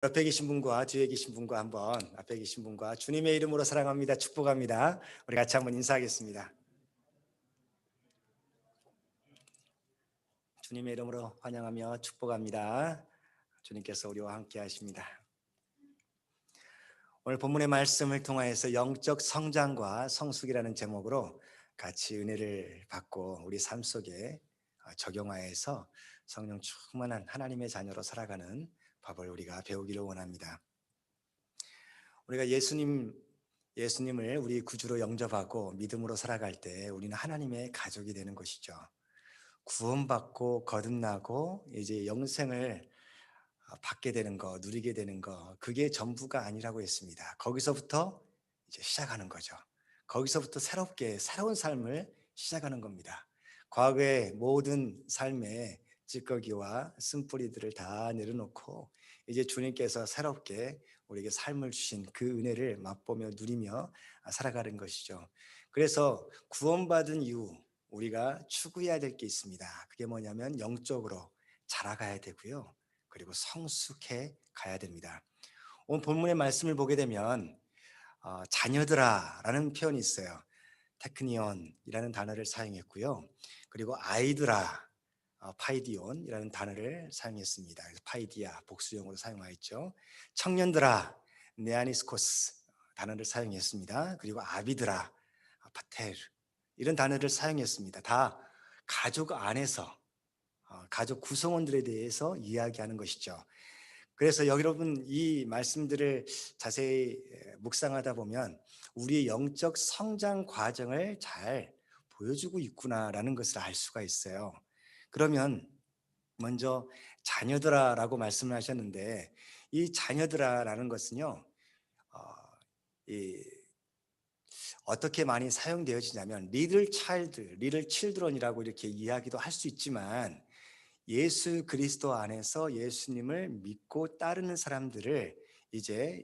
옆에 계신 분과 뒤에 계신 분과 한번 앞에 계신 분과 주님의 이름으로 사랑합니다. 축복합니다. 우리 같이 한번 인사하겠습니다. 주님의 이름으로 환영하며 축복합니다. 주님께서 우리와 함께 하십니다. 오늘 본문의 말씀을 통하여서 영적 성장과 성숙이라는 제목으로 같이 은혜를 받고 우리 삶 속에 적용하여서 성령 충만한 하나님의 자녀로 살아가는 법을 우리가 배우기를 원합니다. 우리가 예수님을 우리 구주로 영접하고 믿음으로 살아갈 때 우리는 하나님의 가족이 되는 것이죠. 구원받고 거듭나고 이제 영생을 받게 되는 거, 누리게 되는 거, 그게 전부가 아니라고 했습니다. 거기서부터 이제 시작하는 거죠. 거기서부터 새로운 삶을 시작하는 겁니다. 과거의 모든 삶의 찌꺼기와 쓴뿌리들을 다 내려놓고 이제 주님께서 새롭게 우리에게 삶을 주신 그 은혜를 맛보며 누리며 살아가는 것이죠. 그래서 구원받은 이후 우리가 추구해야 될 게 있습니다. 그게 뭐냐면 영적으로 자라가야 되고요. 그리고 성숙해 가야 됩니다. 오늘 본문의 말씀을 보게 되면 자녀들아라는 표현이 있어요. 테크니온이라는 단어를 사용했고요. 그리고 아이들아, 파이디온이라는 단어를 사용했습니다. 그래서 파이디아 복수형으로 사용하였죠. 청년들아, 네아니스코스 단어를 사용했습니다. 그리고 아비들아, 파테르 이런 단어를 사용했습니다. 다 가족 안에서 가족 구성원들에 대해서 이야기하는 것이죠. 그래서 여러분 이 말씀들을 자세히 묵상하다 보면 우리의 영적 성장 과정을 잘 보여주고 있구나라는 것을 알 수가 있어요. 그러면 먼저 자녀들아라고 말씀을 하셨는데 이 자녀들아라는 것은요, 어, 이 어떻게 많이 사용되어지냐면 리들 칠드런이라고 이렇게 이야기도 할 수 있지만 예수 그리스도 안에서 예수님을 믿고 따르는 사람들을 이제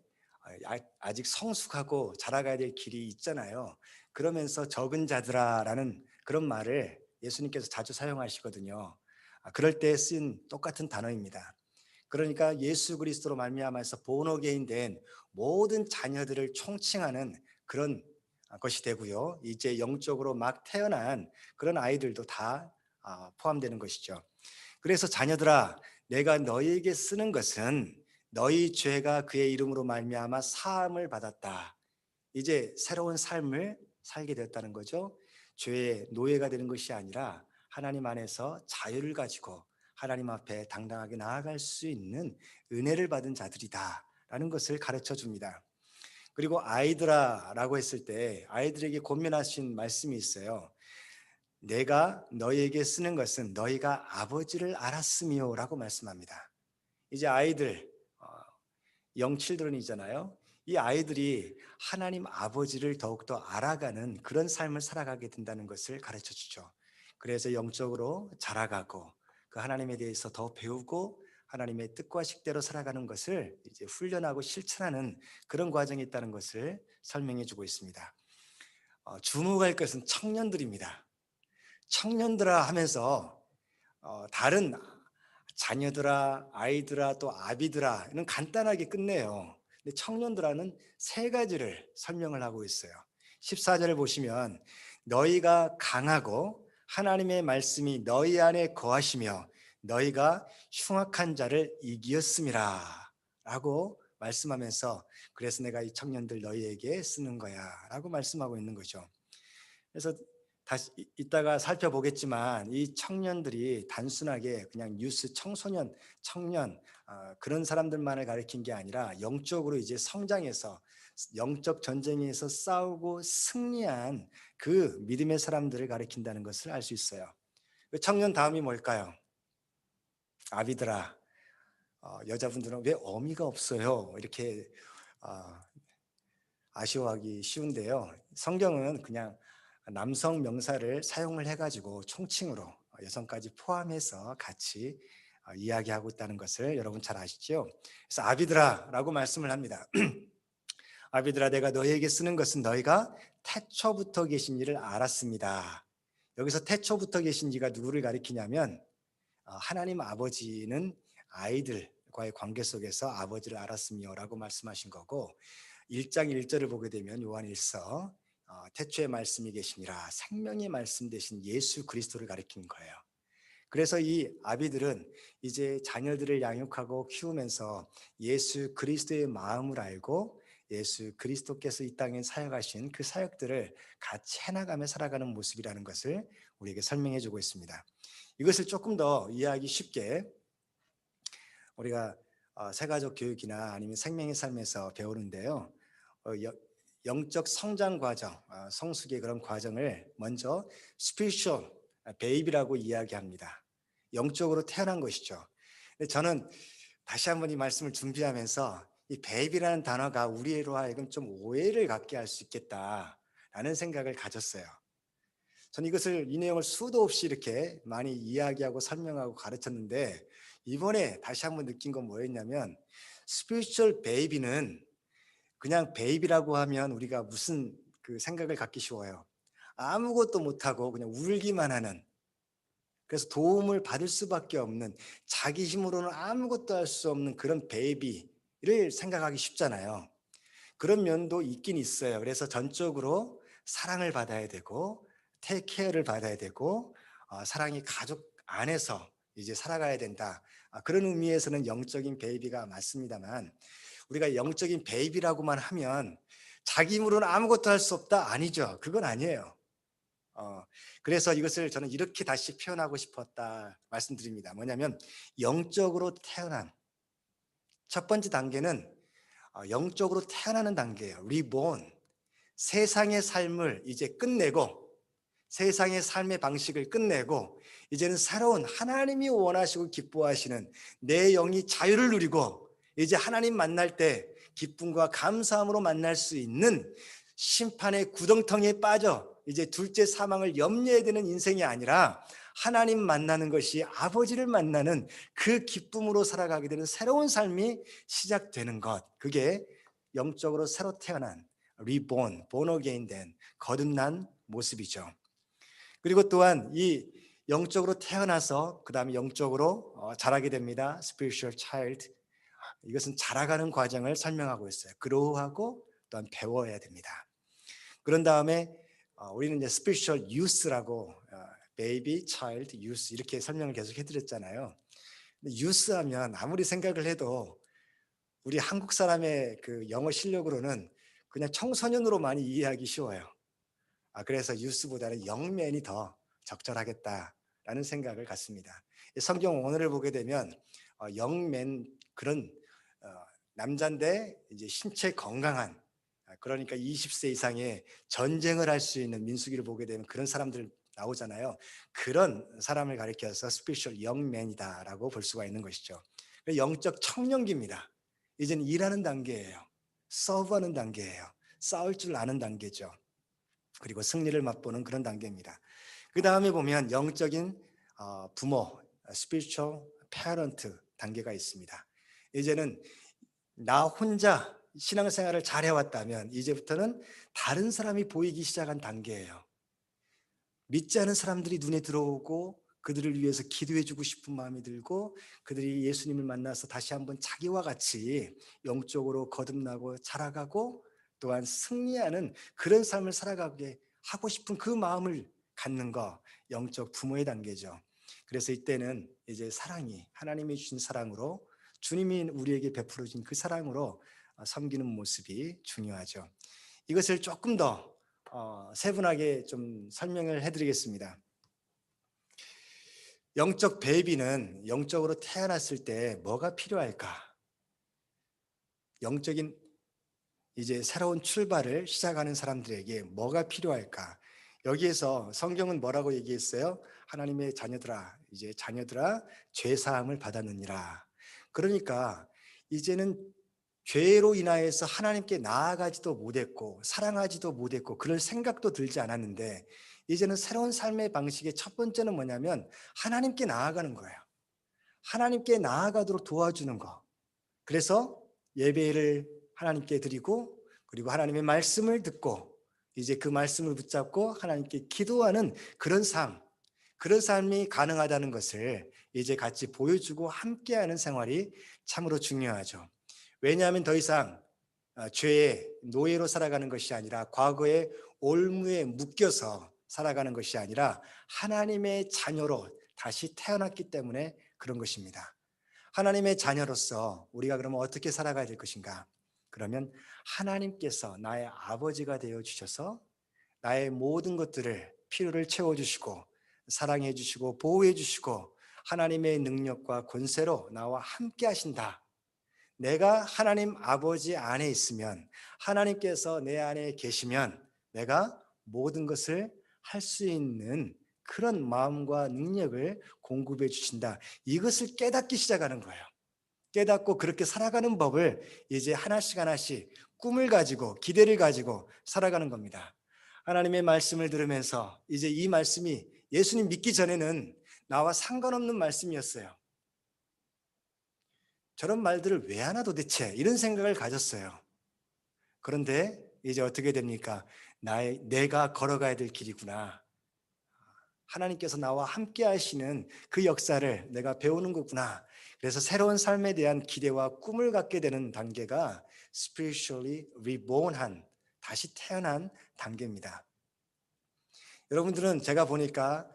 아직 성숙하고 자라가야 될 길이 있잖아요. 그러면서 적은 자들아라는 그런 말을 예수님께서 자주 사용하시거든요. 그럴 때 쓴 똑같은 단어입니다. 그러니까 예수 그리스도로 말미암아서 본 어게인 된 모든 자녀들을 총칭하는 그런 것이 되고요. 이제 영적으로 막 태어난 그런 아이들도 다 포함되는 것이죠. 그래서 자녀들아, 내가 너희에게 쓰는 것은 너희 죄가 그의 이름으로 말미암아 사함을 받았다. 이제 새로운 삶을 살게 되었다는 거죠. 죄의 노예가 되는 것이 아니라 하나님 안에서 자유를 가지고 하나님 앞에 당당하게 나아갈 수 있는 은혜를 받은 자들이다라는 것을 가르쳐 줍니다. 그리고 아이들아라고 했을 때 아이들에게 권면하신 말씀이 있어요. 내가 너희에게 쓰는 것은 너희가 아버지를 알았으며라고 말씀합니다. 이제 아이들 영칠드런이잖아요. 이 아이들이 하나님 아버지를 더욱더 알아가는 그런 삶을 살아가게 된다는 것을 가르쳐 주죠. 그래서 영적으로 자라가고 그 하나님에 대해서 더 배우고 하나님의 뜻과 식대로 살아가는 것을 이제 훈련하고 실천하는 그런 과정이 있다는 것을 설명해 주고 있습니다. 주목할 것은 청년들입니다. 청년들아 하면서 다른 자녀들아, 아이들아, 또 아비들아는 간단하게 끝내요. 근데 청년들아는 세 가지를 설명을 하고 있어요. 14절을 보시면 너희가 강하고 하나님의 말씀이 너희 안에 거하시며 너희가 흉악한 자를 이기었음이라 라고 말씀하면서 그래서 내가 이 청년들 너희에게 쓰는 거야 라고 말씀하고 있는 거죠. 그래서 다시 이따가 살펴보겠지만 이 청년들이 단순하게 그냥 뉴스 청소년, 청년 그런 사람들만을 가리킨 게 아니라 영적으로 이제 성장해서 영적 전쟁에서 싸우고 승리한 그 믿음의 사람들을 가리킨다는 것을 알 수 있어요. 그 청년 다음이 뭘까요? 아비들아. 여자분들은 왜 어미가 없어요? 이렇게 어, 아쉬워하기 쉬운데요. 성경은 그냥 남성 명사를 사용을 해가지고 총칭으로 여성까지 포함해서 같이 이야기하고 있다는 것을 여러분 잘 아시죠? 그래서 아비들아라고 말씀을 합니다. 아비들아, 내가 너희에게 쓰는 것은 너희가 태초부터 계신 이를 알았습니다. 여기서 태초부터 계신 이가 누구를 가리키냐면 하나님 아버지는 아이들 과의 관계 속에서 아버지를 알았으며라고 말씀하신 거고, 1장 1절을 보게 되면 요한일서 태초에 말씀이 계시니라 생명의 말씀 되신 예수 그리스도를 가리킨 거예요. 그래서 이 아비들은 이제 자녀들을 양육하고 키우면서 예수 그리스도의 마음을 알고 예수 그리스도께서 이 땅에 사역하신 그 사역들을 같이 해나가며 살아가는 모습이라는 것을 우리에게 설명해 주고 있습니다. 이것을 조금 더 이해하기 쉽게 우리가 새가족 교육이나 아니면 생명의 삶에서 배우는데요. 영적 성장 과정, 성숙의 그런 과정을 먼저 spiritual baby라고 이야기합니다. 영적으로 태어난 것이죠. 근데 저는 다시 한번 이 말씀을 준비하면서 이 baby라는 단어가 우리로 하여금 좀 오해를 갖게 할 수 있겠다라는 생각을 가졌어요. 저는 이 내용을 수도 없이 이렇게 많이 이야기하고 설명하고 가르쳤는데, 이번에 다시 한번 느낀 건 뭐였냐면, spiritual baby는 그냥 베이비라고 하면 우리가 무슨 그 생각을 갖기 쉬워요. 아무것도 못하고 그냥 울기만 하는, 그래서 도움을 받을 수밖에 없는, 자기 힘으로는 아무것도 할 수 없는 그런 베이비를 생각하기 쉽잖아요. 그런 면도 있긴 있어요. 그래서 전적으로 사랑을 받아야 되고 테이크케어를 받아야 되고 사랑이 가족 안에서 이제 살아가야 된다. 그런 의미에서는 영적인 베이비가 맞습니다만, 우리가 영적인 베이비라고만 하면 자기 힘으로는 아무것도 할 수 없다? 아니죠. 그건 아니에요. 그래서 이것을 저는 이렇게 다시 표현하고 싶었다 말씀드립니다. 뭐냐면 영적으로 태어난 첫 번째 단계는 영적으로 태어나는 단계예요. 리본. 세상의 삶을 이제 끝내고, 세상의 삶의 방식을 끝내고 이제는 새로운 하나님이 원하시고 기뻐하시는 내 영이 자유를 누리고, 이제 하나님 만날 때 기쁨과 감사함으로 만날 수 있는 심판의 구덩텅이에 빠져 이제 둘째 사망을 염려해야 되는 인생이 아니라 하나님 만나는 것이 아버지를 만나는 그 기쁨으로 살아가게 되는 새로운 삶이 시작되는 것, 그게 영적으로 새로 태어난 리본, born again 된 거듭난 모습이죠. 그리고 또한 이 영적으로 태어나서 그 다음에 영적으로 자라게 됩니다. spiritual child. 이것은 자라가는 과정을 설명하고 있어요. 그로우하고 또한 배워야 됩니다. 그런 다음에 우리는 이제 spiritual youth라고 baby, child, youth 이렇게 설명을 계속 해드렸잖아요. youth 하면 아무리 생각을 해도 우리 한국 사람의 그 영어 실력으로는 그냥 청소년으로 많이 이해하기 쉬워요. 그래서 유스보다는 영맨이 더 적절하겠다라는 생각을 갖습니다. 성경 원어를 보게 되면 영맨, 그런 남자인데 이제 신체 건강한, 그러니까 20세 이상의 전쟁을 할 수 있는, 민수기를 보게 되면 그런 사람들 나오잖아요. 그런 사람을 가리켜서 스피리추얼 영맨이다라고 볼 수가 있는 것이죠. 영적 청년기입니다. 이제는 일하는 단계예요. 서브하는 단계예요. 싸울 줄 아는 단계죠. 그리고 승리를 맛보는 그런 단계입니다. 그 다음에 보면 영적인 부모, spiritual parent 단계가 있습니다. 이제는 나 혼자 신앙생활을 잘 해왔다면 이제부터는 다른 사람이 보이기 시작한 단계예요. 믿지 않은 사람들이 눈에 들어오고 그들을 위해서 기도해주고 싶은 마음이 들고, 그들이 예수님을 만나서 다시 한번 자기와 같이 영적으로 거듭나고 자라가고 또한 승리하는 그런 삶을 살아가게 하고 싶은 그 마음을 갖는 거, 영적 부모의 단계죠. 그래서 이때는 이제 사랑이, 하나님이 주신 사랑으로, 주님이 우리에게 베풀어 준 그 사랑으로 섬기는 모습이 중요하죠. 이것을 조금 더 세분하게 좀 설명을 해드리겠습니다. 영적 베이비는 영적으로 태어났을 때 뭐가 필요할까? 영적인 이제 새로운 출발을 시작하는 사람들에게 뭐가 필요할까? 여기에서 성경은 뭐라고 얘기했어요? 하나님의 자녀들아, 이제 자녀들아 죄 사함을 받았느니라. 그러니까 이제는 죄로 인하여서 하나님께 나아가지도 못했고 사랑하지도 못했고 그럴 생각도 들지 않았는데, 이제는 새로운 삶의 방식의 첫 번째는 뭐냐면 하나님께 나아가는 거예요. 하나님께 나아가도록 도와주는 거. 그래서 예배를 하나님께 드리고, 그리고 하나님의 말씀을 듣고 이제 그 말씀을 붙잡고 하나님께 기도하는 그런 삶, 그런 삶이 가능하다는 것을 이제 같이 보여주고 함께하는 생활이 참으로 중요하죠. 왜냐하면 더 이상 죄의 노예로 살아가는 것이 아니라 과거의 올무에 묶여서 살아가는 것이 아니라 하나님의 자녀로 다시 태어났기 때문에 그런 것입니다. 하나님의 자녀로서 우리가 그러면 어떻게 살아가야 될 것인가? 그러면 하나님께서 나의 아버지가 되어 주셔서 나의 모든 것들을 필요를 채워 주시고 사랑해 주시고 보호해 주시고 하나님의 능력과 권세로 나와 함께 하신다. 내가 하나님 아버지 안에 있으면 하나님께서 내 안에 계시면 내가 모든 것을 할 수 있는 그런 마음과 능력을 공급해 주신다. 이것을 깨닫기 시작하는 거예요. 깨닫고 그렇게 살아가는 법을 이제 하나씩 하나씩 꿈을 가지고 기대를 가지고 살아가는 겁니다. 하나님의 말씀을 들으면서 이제 이 말씀이 예수님 믿기 전에는 나와 상관없는 말씀이었어요. 저런 말들을 왜 하나 도대체 이런 생각을 가졌어요. 그런데 이제 어떻게 됩니까? 내가 걸어가야 될 길이구나. 하나님께서 나와 함께 하시는 그 역사를 내가 배우는 거구나. 그래서 새로운 삶에 대한 기대와 꿈을 갖게 되는 단계가 spiritually reborn한 다시 태어난 단계입니다. 여러분들은 제가 보니까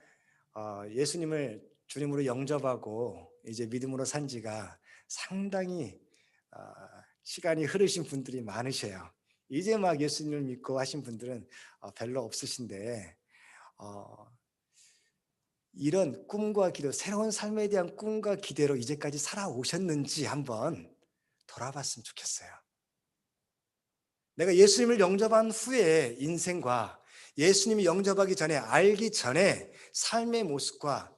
예수님을 주님으로 영접하고 이제 믿음으로 산 지가 상당히 어, 시간이 흐르신 분들이 많으셔요. 이제 막 예수님을 믿고 하신 분들은 별로 없으신데 어, 이런 꿈과 기도, 새로운 삶에 대한 꿈과 기대로 이제까지 살아오셨는지 한번 돌아봤으면 좋겠어요. 내가 예수님을 영접한 후에 인생과 예수님이 영접하기 전에 알기 전에 삶의 모습과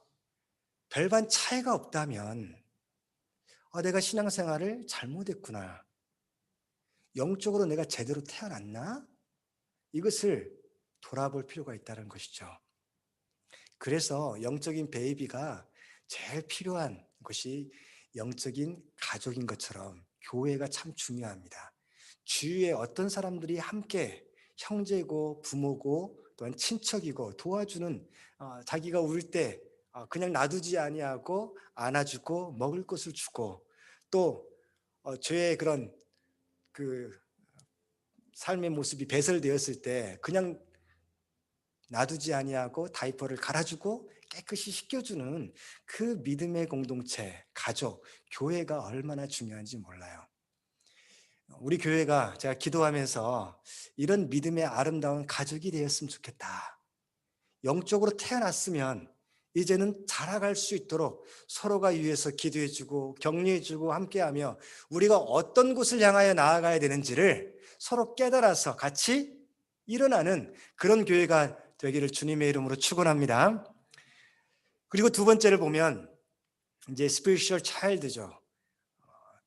별반 차이가 없다면 내가 신앙생활을 잘못했구나. 영적으로 내가 제대로 태어났나? 이것을 돌아볼 필요가 있다는 것이죠. 그래서 영적인 베이비가 제일 필요한 것이 영적인 가족인 것처럼 교회가 참 중요합니다. 주위에 어떤 사람들이 함께 형제고 부모고 또한 친척이고 도와주는 자기가 울 때 그냥 놔두지 아니하고 안아주고 먹을 것을 주고 또 죄의 그런 그 삶의 모습이 배설되었을 때 그냥 놔두지 아니하고 다이퍼를 갈아주고 깨끗이 씻겨주는 그 믿음의 공동체, 가족, 교회가 얼마나 중요한지 몰라요. 우리 교회가 제가 기도하면서 이런 믿음의 아름다운 가족이 되었으면 좋겠다. 영적으로 태어났으면 이제는 자라갈 수 있도록 서로가 위해서 기도해주고 격려해주고 함께하며 우리가 어떤 곳을 향하여 나아가야 되는지를 서로 깨달아서 같이 일어나는 그런 교회가 되기를 주님의 이름으로 축원합니다. 그리고 두 번째를 보면 이제 스피리추얼 차일드죠.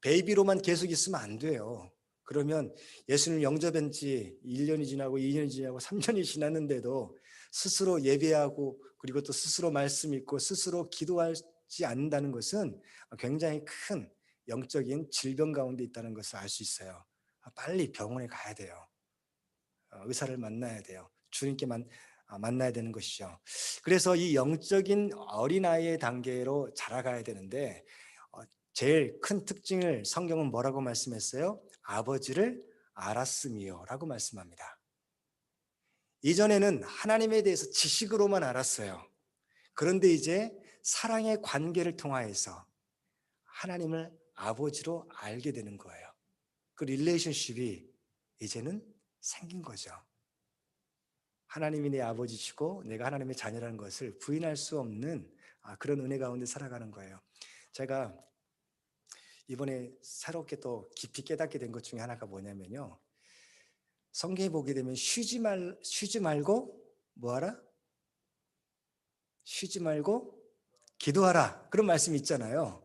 베이비로만 계속 있으면 안 돼요. 그러면 예수님 영접한 지 1년이 지나고 2년이 지나고 3년이 지났는데도 스스로 예배하고 그리고 또 스스로 말씀 읽고 스스로 기도하지 않는다는 것은 굉장히 큰 영적인 질병 가운데 있다는 것을 알 수 있어요. 빨리 병원에 가야 돼요. 의사를 만나야 돼요. 주님께 만나야 되는 것이죠. 그래서 이 영적인 어린아이의 단계로 자라가야 되는데 제일 큰 특징을 성경은 뭐라고 말씀했어요? 아버지를 알았음이요라고 말씀합니다. 이전에는 하나님에 대해서 지식으로만 알았어요. 그런데 이제 사랑의 관계를 통하여서 하나님을 아버지로 알게 되는 거예요. 그 릴레이션십이 이제는 생긴 거죠. 하나님이 내 아버지시고 내가 하나님의 자녀라는 것을 부인할 수 없는 그런 은혜 가운데 살아가는 거예요. 제가 이번에 새롭게 또 깊이 깨닫게 된 것 중에 하나가 뭐냐면요. 성경에 보게 되면 쉬지 말고 뭐하라? 쉬지 말고 기도하라. 그런 말씀이 있잖아요.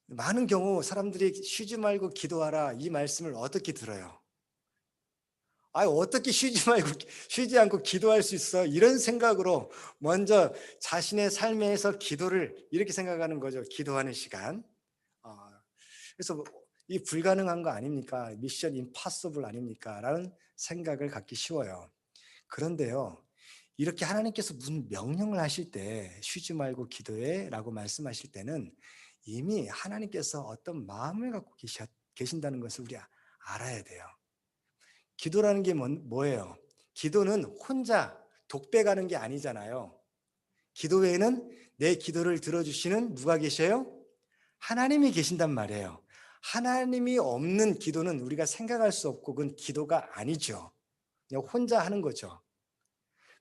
많은 경우 사람들이 쉬지 말고 기도하라 이 말씀을 어떻게 들어요? 어떻게 쉬지 않고 기도할 수 있어? 이런 생각으로 먼저 자신의 삶에서 기도를 이렇게 생각하는 거죠. 기도하는 시간. 어, 그래서 이 불가능한 거 아닙니까? 미션 임파서블 아닙니까? 라는 생각을 갖기 쉬워요. 그런데요, 이렇게 하나님께서 무슨 명령을 하실 때 쉬지 말고 기도해라고 말씀하실 때는 이미 하나님께서 어떤 마음을 갖고 계신다는 것을 우리 알아야 돼요. 기도라는 게 뭐예요? 기도는 혼자 독백하는 게 아니잖아요. 기도 외에는 내 기도를 들어주시는 누가 계셔요? 하나님이 계신단 말이에요. 하나님이 없는 기도는 우리가 생각할 수 없고 그건 기도가 아니죠. 그냥 혼자 하는 거죠.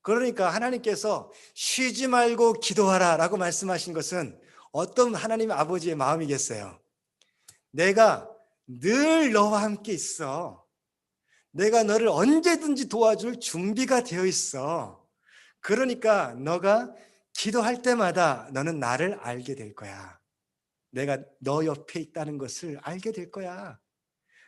그러니까 하나님께서 쉬지 말고 기도하라 라고 말씀하신 것은 어떤 하나님 아버지의 마음이겠어요? 내가 늘 너와 함께 있어. 내가 너를 언제든지 도와줄 준비가 되어 있어. 그러니까 너가 기도할 때마다 너는 나를 알게 될 거야. 내가 너 옆에 있다는 것을 알게 될 거야.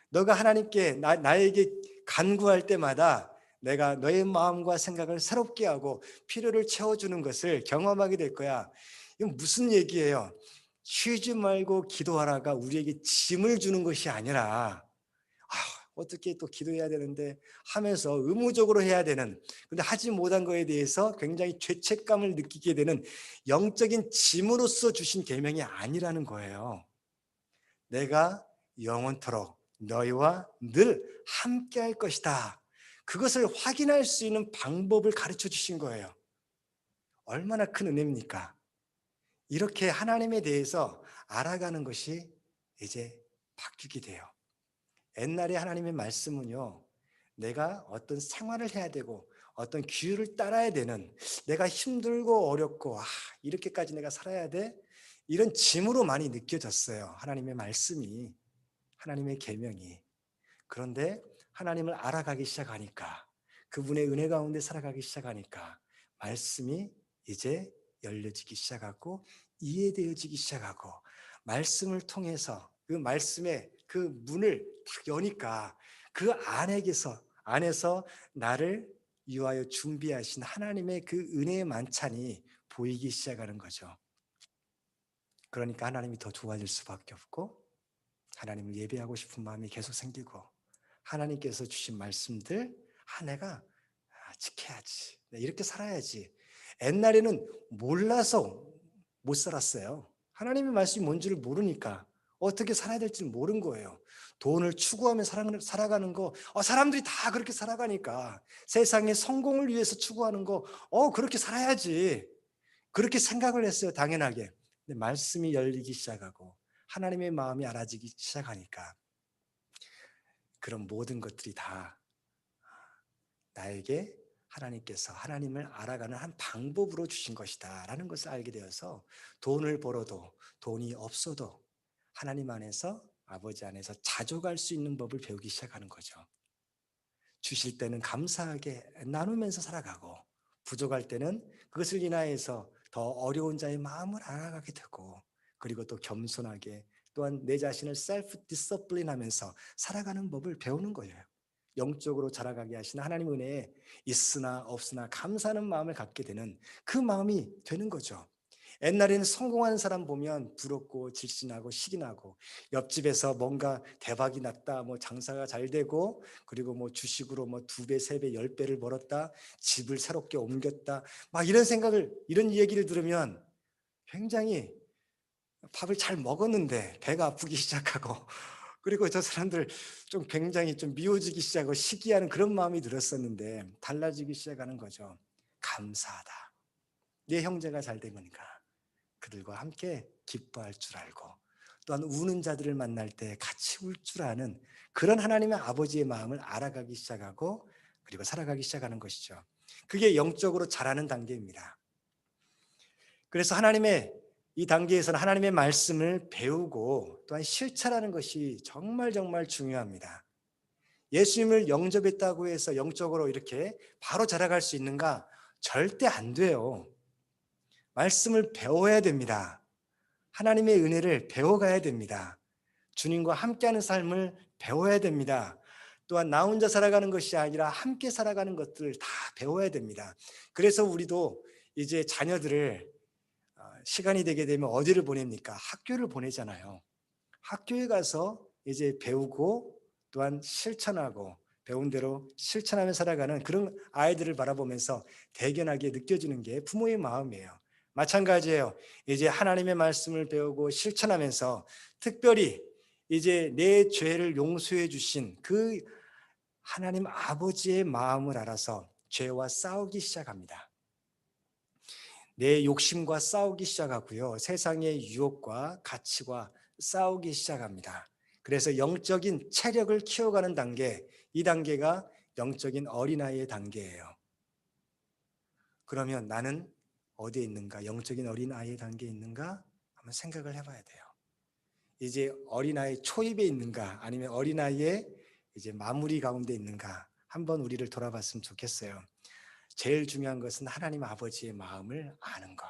너가 하나님께 나에게 간구할 때마다 내가 너의 마음과 생각을 새롭게 하고 필요를 채워주는 것을 경험하게 될 거야. 이건 무슨 얘기예요? 쉬지 말고 기도하라가 우리에게 짐을 주는 것이 아니라 어떻게 또 기도해야 되는데 하면서 의무적으로 해야 되는, 근데 하지 못한 거에 대해서 굉장히 죄책감을 느끼게 되는 영적인 짐으로서 주신 계명이 아니라는 거예요. 내가 영원토록 너희와 늘 함께 할 것이다. 그것을 확인할 수 있는 방법을 가르쳐 주신 거예요. 얼마나 큰 은혜입니까? 이렇게 하나님에 대해서 알아가는 것이 이제 바뀌게 돼요. 옛날에 하나님의 말씀은요, 내가 어떤 생활을 해야 되고 어떤 규율을 따라야 되는, 내가 힘들고 어렵고 이렇게까지 내가 살아야 돼? 이런 짐으로 많이 느껴졌어요. 하나님의 말씀이, 하나님의 계명이. 그런데 하나님을 알아가기 시작하니까, 그분의 은혜 가운데 살아가기 시작하니까 말씀이 이제 열려지기 시작하고 이해되어지기 시작하고, 말씀을 통해서 그 말씀의 그 문을 딱 여니까 그 안에서 나를 위하여 준비하신 하나님의 그 은혜의 만찬이 보이기 시작하는 거죠. 그러니까 하나님이 더 좋아질 수밖에 없고, 하나님을 예배하고 싶은 마음이 계속 생기고, 하나님께서 주신 말씀들 내가 지켜야지, 이렇게 살아야지. 옛날에는 몰라서 못 살았어요. 하나님의 말씀이 뭔지를 모르니까 어떻게 살아야 될지 모른 거예요. 돈을 추구하며 살아가는 거, 사람들이 다 그렇게 살아가니까 세상의 성공을 위해서 추구하는 거, 그렇게 살아야지, 그렇게 생각을 했어요. 당연하게. 근데 말씀이 열리기 시작하고 하나님의 마음이 알아지기 시작하니까 그런 모든 것들이 다 나에게 하나님께서 하나님을 알아가는 한 방법으로 주신 것이다 라는 것을 알게 되어서, 돈을 벌어도 돈이 없어도 하나님 안에서, 아버지 안에서 자족할 수 있는 법을 배우기 시작하는 거죠. 주실 때는 감사하게 나누면서 살아가고, 부족할 때는 그것을 인하여서 더 어려운 자의 마음을 알아가게 되고, 그리고 또 겸손하게 또한 내 자신을 셀프 디서플린 하면서 살아가는 법을 배우는 거예요. 영적으로 자라가게 하신 하나님 은혜에 있으나 없으나 감사하는 마음을 갖게 되는 그 마음이 되는 거죠. 옛날에는 성공하는 사람 보면 부럽고 질신하고 시기 나고, 옆집에서 뭔가 대박이 났다, 뭐 장사가 잘 되고, 그리고 뭐 주식으로 뭐 2배, 3배, 10배를 벌었다, 집을 새롭게 옮겼다, 막 이런 생각을, 이런 얘기를 들으면 굉장히 밥을 잘 먹었는데 배가 아프기 시작하고, 그리고 저 사람들 좀 굉장히 좀 미워지기 시작하고 시기하는 그런 마음이 들었었는데 달라지기 시작하는 거죠. 감사하다. 내 형제가 잘 된 거니까 그들과 함께 기뻐할 줄 알고, 또한 우는 자들을 만날 때 같이 울 줄 아는 그런 하나님의 아버지의 마음을 알아가기 시작하고, 그리고 살아가기 시작하는 것이죠. 그게 영적으로 자라는 단계입니다. 그래서 하나님의 이 단계에서는 하나님의 말씀을 배우고 또한 실천하는 것이 정말 정말 중요합니다. 예수님을 영접했다고 해서 영적으로 이렇게 바로 자라갈 수 있는가? 절대 안 돼요. 말씀을 배워야 됩니다. 하나님의 은혜를 배워가야 됩니다. 주님과 함께하는 삶을 배워야 됩니다. 또한 나 혼자 살아가는 것이 아니라 함께 살아가는 것들을 다 배워야 됩니다. 그래서 우리도 이제 자녀들을 시간이 되게 되면 어디를 보냅니까? 학교를 보내잖아요. 학교에 가서 이제 배우고 또한 실천하고 배운 대로 실천하며 살아가는 그런 아이들을 바라보면서 대견하게 느껴지는 게 부모의 마음이에요. 마찬가지예요. 이제 하나님의 말씀을 배우고 실천하면서 특별히 이제 내 죄를 용서해 주신 그 하나님 아버지의 마음을 알아서 죄와 싸우기 시작합니다. 내 욕심과 싸우기 시작하고요. 세상의 유혹과 가치와 싸우기 시작합니다. 그래서 영적인 체력을 키워가는 단계, 이 단계가 영적인 어린아이의 단계예요. 그러면 나는 어디에 있는가? 영적인 어린아이의 단계에 있는가? 한번 생각을 해봐야 돼요. 이제 어린아이 초입에 있는가? 아니면 어린아이의 이제 마무리 가운데 있는가? 한번 우리를 돌아봤으면 좋겠어요. 제일 중요한 것은 하나님 아버지의 마음을 아는 것.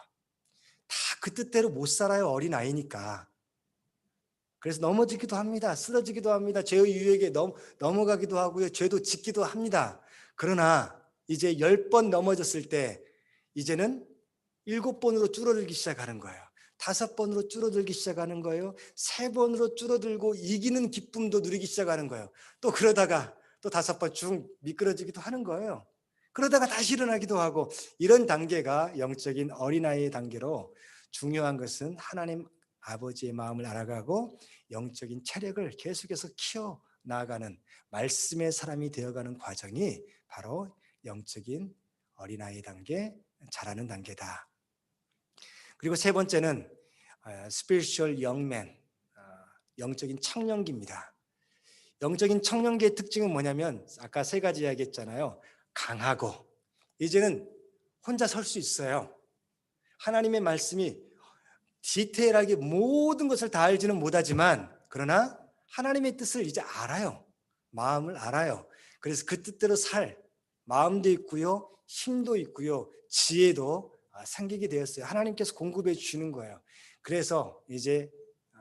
다 그 뜻대로 못 살아요. 어린아이니까. 그래서 넘어지기도 합니다. 쓰러지기도 합니다. 죄의 유혹에 넘어가기도 하고요. 죄도 짓기도 합니다. 그러나 이제 10번 넘어졌을 때 이제는 7번으로 줄어들기 시작하는 거예요. 5번으로 줄어들기 시작하는 거예요. 3번으로 줄어들고 이기는 기쁨도 누리기 시작하는 거예요. 또 그러다가 또 5번 쭉 미끄러지기도 하는 거예요. 그러다가 다시 일어나기도 하고, 이런 단계가 영적인 어린아이의 단계로, 중요한 것은 하나님 아버지의 마음을 알아가고 영적인 체력을 계속해서 키워 나아가는 말씀의 사람이 되어가는 과정이 바로 영적인 어린아이 단계, 자라는 단계다. 그리고 세 번째는 spiritual young man, 영적인 청년기입니다. 영적인 청년기의 특징은 뭐냐면 아까 3가지 이야기했잖아요. 강하고, 이제는 혼자 설 수 있어요. 하나님의 말씀이 디테일하게 모든 것을 다 알지는 못하지만, 그러나 하나님의 뜻을 이제 알아요. 마음을 알아요. 그래서 그 뜻대로 살 마음도 있고요, 힘도 있고요, 지혜도 생기게 되었어요. 하나님께서 공급해 주시는 거예요. 그래서 이제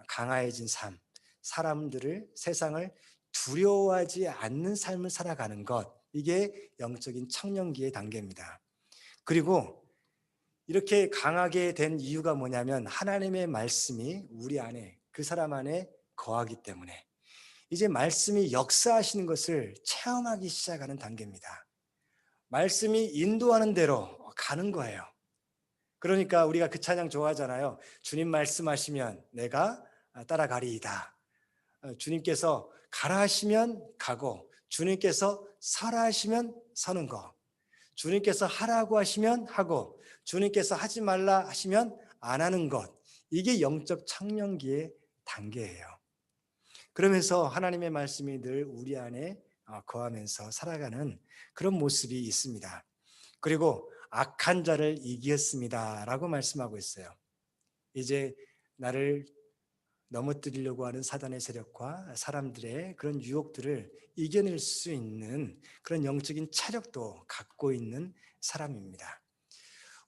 강화해진 삶, 사람들을, 세상을 두려워하지 않는 삶을 살아가는 것, 이게 영적인 청년기의 단계입니다. 그리고 이렇게 강하게 된 이유가 뭐냐면 하나님의 말씀이 우리 안에, 그 사람 안에 거하기 때문에 이제 말씀이 역사하시는 것을 체험하기 시작하는 단계입니다. 말씀이 인도하는 대로 가는 거예요. 그러니까 우리가 그 찬양 좋아하잖아요. 주님 말씀하시면 내가 따라가리이다. 주님께서 가라 하시면 가고, 주님께서 서라 하시면 서는 거, 주님께서 하라고 하시면 하고, 주님께서 하지 말라 하시면 안 하는 것, 이게 영적 청년기의 단계예요. 그러면서 하나님의 말씀이 늘 우리 안에 거하면서 살아가는 그런 모습이 있습니다. 그리고 악한 자를 이기었습니다 라고 말씀하고 있어요. 이제 나를 넘어뜨리려고 하는 사단의 세력과 사람들의 그런 유혹들을 이겨낼 수 있는 그런 영적인 체력도 갖고 있는 사람입니다.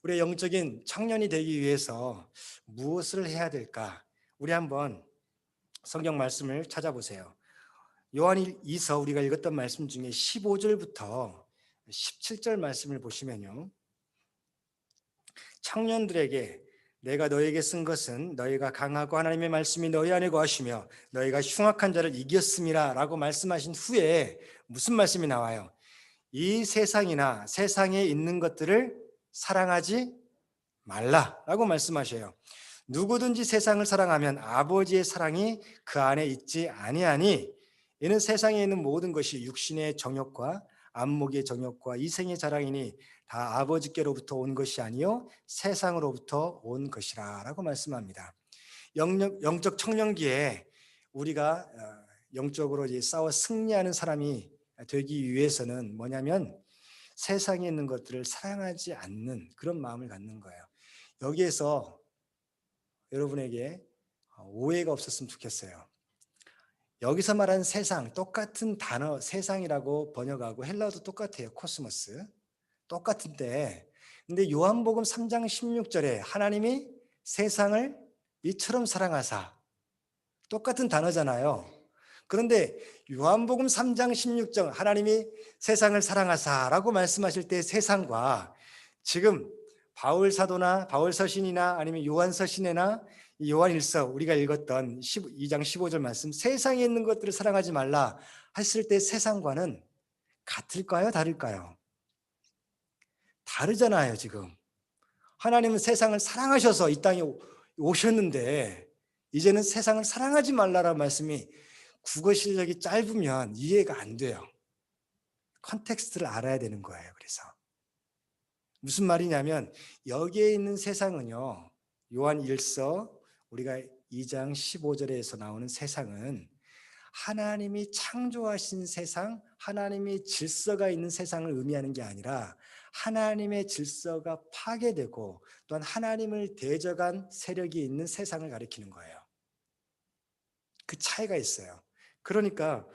우리의 영적인 청년이 되기 위해서 무엇을 해야 될까? 우리 한번 성경 말씀을 찾아보세요. 요한 2서 우리가 읽었던 말씀 중에 15절부터 17절 말씀을 보시면요, 청년들에게 내가 너에게 쓴 것은 너희가 강하고 하나님의 말씀이 너희 안에 거하시며 너희가 흉악한 자를 이겼음이라 라고 말씀하신 후에 무슨 말씀이 나와요? 이 세상이나 세상에 있는 것들을 사랑하지 말라라고 말씀하셔요. 누구든지 세상을 사랑하면 아버지의 사랑이 그 안에 있지 아니하니, 이는 세상에 있는 모든 것이 육신의 정욕과 안목의 정욕과 이생의 자랑이니 다 아버지께로부터 온 것이 아니요 세상으로부터 온 것이라라고 말씀합니다. 영적 청년기에 우리가 영적으로 싸워 승리하는 사람이 되기 위해서는 뭐냐면 세상에 있는 것들을 사랑하지 않는 그런 마음을 갖는 거예요. 여기에서 여러분에게 오해가 없었으면 좋겠어요. 여기서 말하는 세상, 똑같은 단어 세상이라고 번역하고 헬라어도 똑같아요. 코스모스 똑같은데, 근데 요한복음 3장 16절에 하나님이 세상을 이처럼 사랑하사, 똑같은 단어잖아요. 그런데 요한복음 3장 16절 하나님이 세상을 사랑하사라고 말씀하실 때 세상과 지금 바울 사도나 바울 서신이나 아니면 요한 서신이나 요한 일서 우리가 읽었던 2장 15절 말씀, 세상에 있는 것들을 사랑하지 말라 했을 때 세상과는 같을까요? 다를까요? 다르잖아요, 지금. 하나님은 세상을 사랑하셔서 이 땅에 오셨는데 이제는 세상을 사랑하지 말라라는 말씀이 국어 실력이 짧으면 이해가 안 돼요. 컨텍스트를 알아야 되는 거예요. 그래서 무슨 말이냐면 여기에 있는 세상은요. 요한 1서 우리가 2장 15절에서 나오는 세상은 하나님이 창조하신 세상, 하나님의 질서가 있는 세상을 의미하는 게 아니라 하나님의 질서가 파괴되고 또한 하나님을 대적한 세력이 있는 세상을 가리키는 거예요. 그 차이가 있어요. 그러니까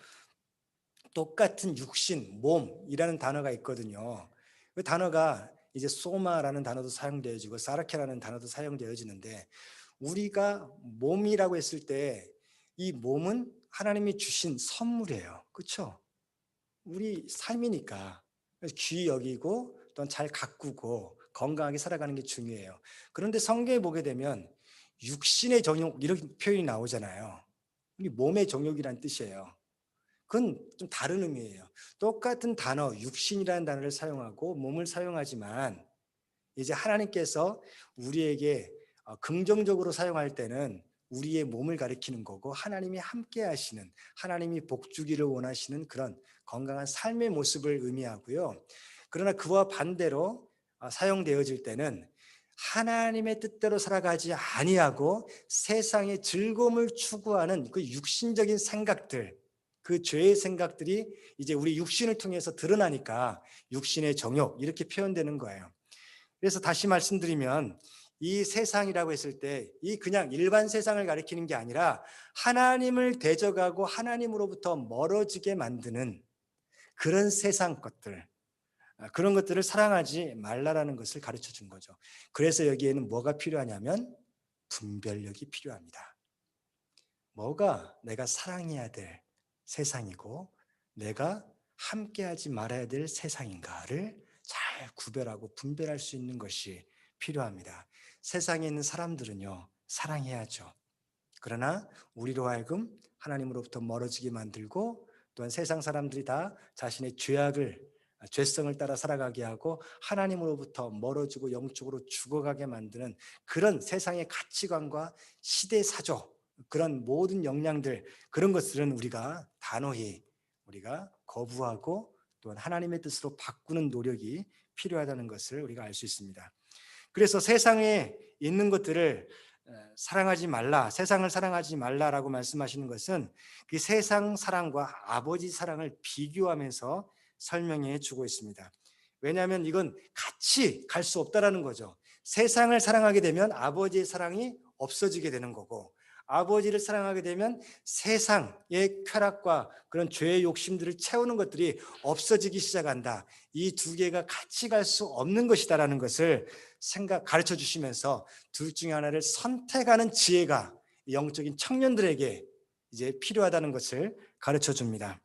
똑같은 육신, 몸이라는 단어가 있거든요. 그 단어가 이제 소마라는 단어도 사용되어지고 사르케라는 단어도 사용되어지는데 우리가 몸이라고 했을 때 이 몸은 하나님이 주신 선물이에요. 그렇죠? 우리 삶이니까 귀히 여기고 또는 잘 가꾸고 건강하게 살아가는 게 중요해요. 그런데 성경에 보게 되면 육신의 정욕 이런 표현이 나오잖아요. 우리 몸의 정욕이란 뜻이에요. 그건 좀 다른 의미예요. 똑같은 단어, 육신이라는 단어를 사용하고 몸을 사용하지만 이제 하나님께서 우리에게 긍정적으로 사용할 때는 우리의 몸을 가리키는 거고 하나님이 함께 하시는 하나님이 복 주기를 원하시는 그런 건강한 삶의 모습을 의미하고요. 그러나 그와 반대로 사용되어질 때는 하나님의 뜻대로 살아가지 아니하고 세상의 즐거움을 추구하는 그 육신적인 생각들, 그 죄의 생각들이 이제 우리 육신을 통해서 드러나니까 육신의 정욕 이렇게 표현되는 거예요. 그래서 다시 말씀드리면 이 세상이라고 했을 때 이 그냥 일반 세상을 가리키는 게 아니라 하나님을 대적하고 하나님으로부터 멀어지게 만드는 그런 세상 것들, 그런 것들을 사랑하지 말라라는 것을 가르쳐 준 거죠. 그래서 여기에는 뭐가 필요하냐면 분별력이 필요합니다. 뭐가 내가 사랑해야 될 세상이고 내가 함께하지 말아야 될 세상인가를 잘 구별하고 분별할 수 있는 것이 필요합니다. 세상에 있는 사람들은요, 사랑해야죠. 그러나 우리로 하여금 하나님으로부터 멀어지게 만들고 또한 세상 사람들이 다 자신의 죄성을 따라 살아가게 하고 하나님으로부터 멀어지고 영적으로 죽어가게 만드는 그런 세상의 가치관과 시대 사조 그런 모든 역량들 그런 것들은 우리가 단호히 우리가 거부하고 또한 하나님의 뜻으로 바꾸는 노력이 필요하다는 것을 우리가 알 수 있습니다. 그래서 세상에 있는 것들을 사랑하지 말라, 세상을 사랑하지 말라라고 말씀하시는 것은 그 세상 사랑과 아버지 사랑을 비교하면서 설명해 주고 있습니다. 왜냐하면 이건 같이 갈 수 없다라는 거죠. 세상을 사랑하게 되면 아버지의 사랑이 없어지게 되는 거고 아버지를 사랑하게 되면 세상의 쾌락과 그런 죄의 욕심들을 채우는 것들이 없어지기 시작한다. 이 두 개가 같이 갈 수 없는 것이다라는 것을 가르쳐 주시면서 둘 중에 하나를 선택하는 지혜가 영적인 청년들에게 이제 필요하다는 것을 가르쳐 줍니다.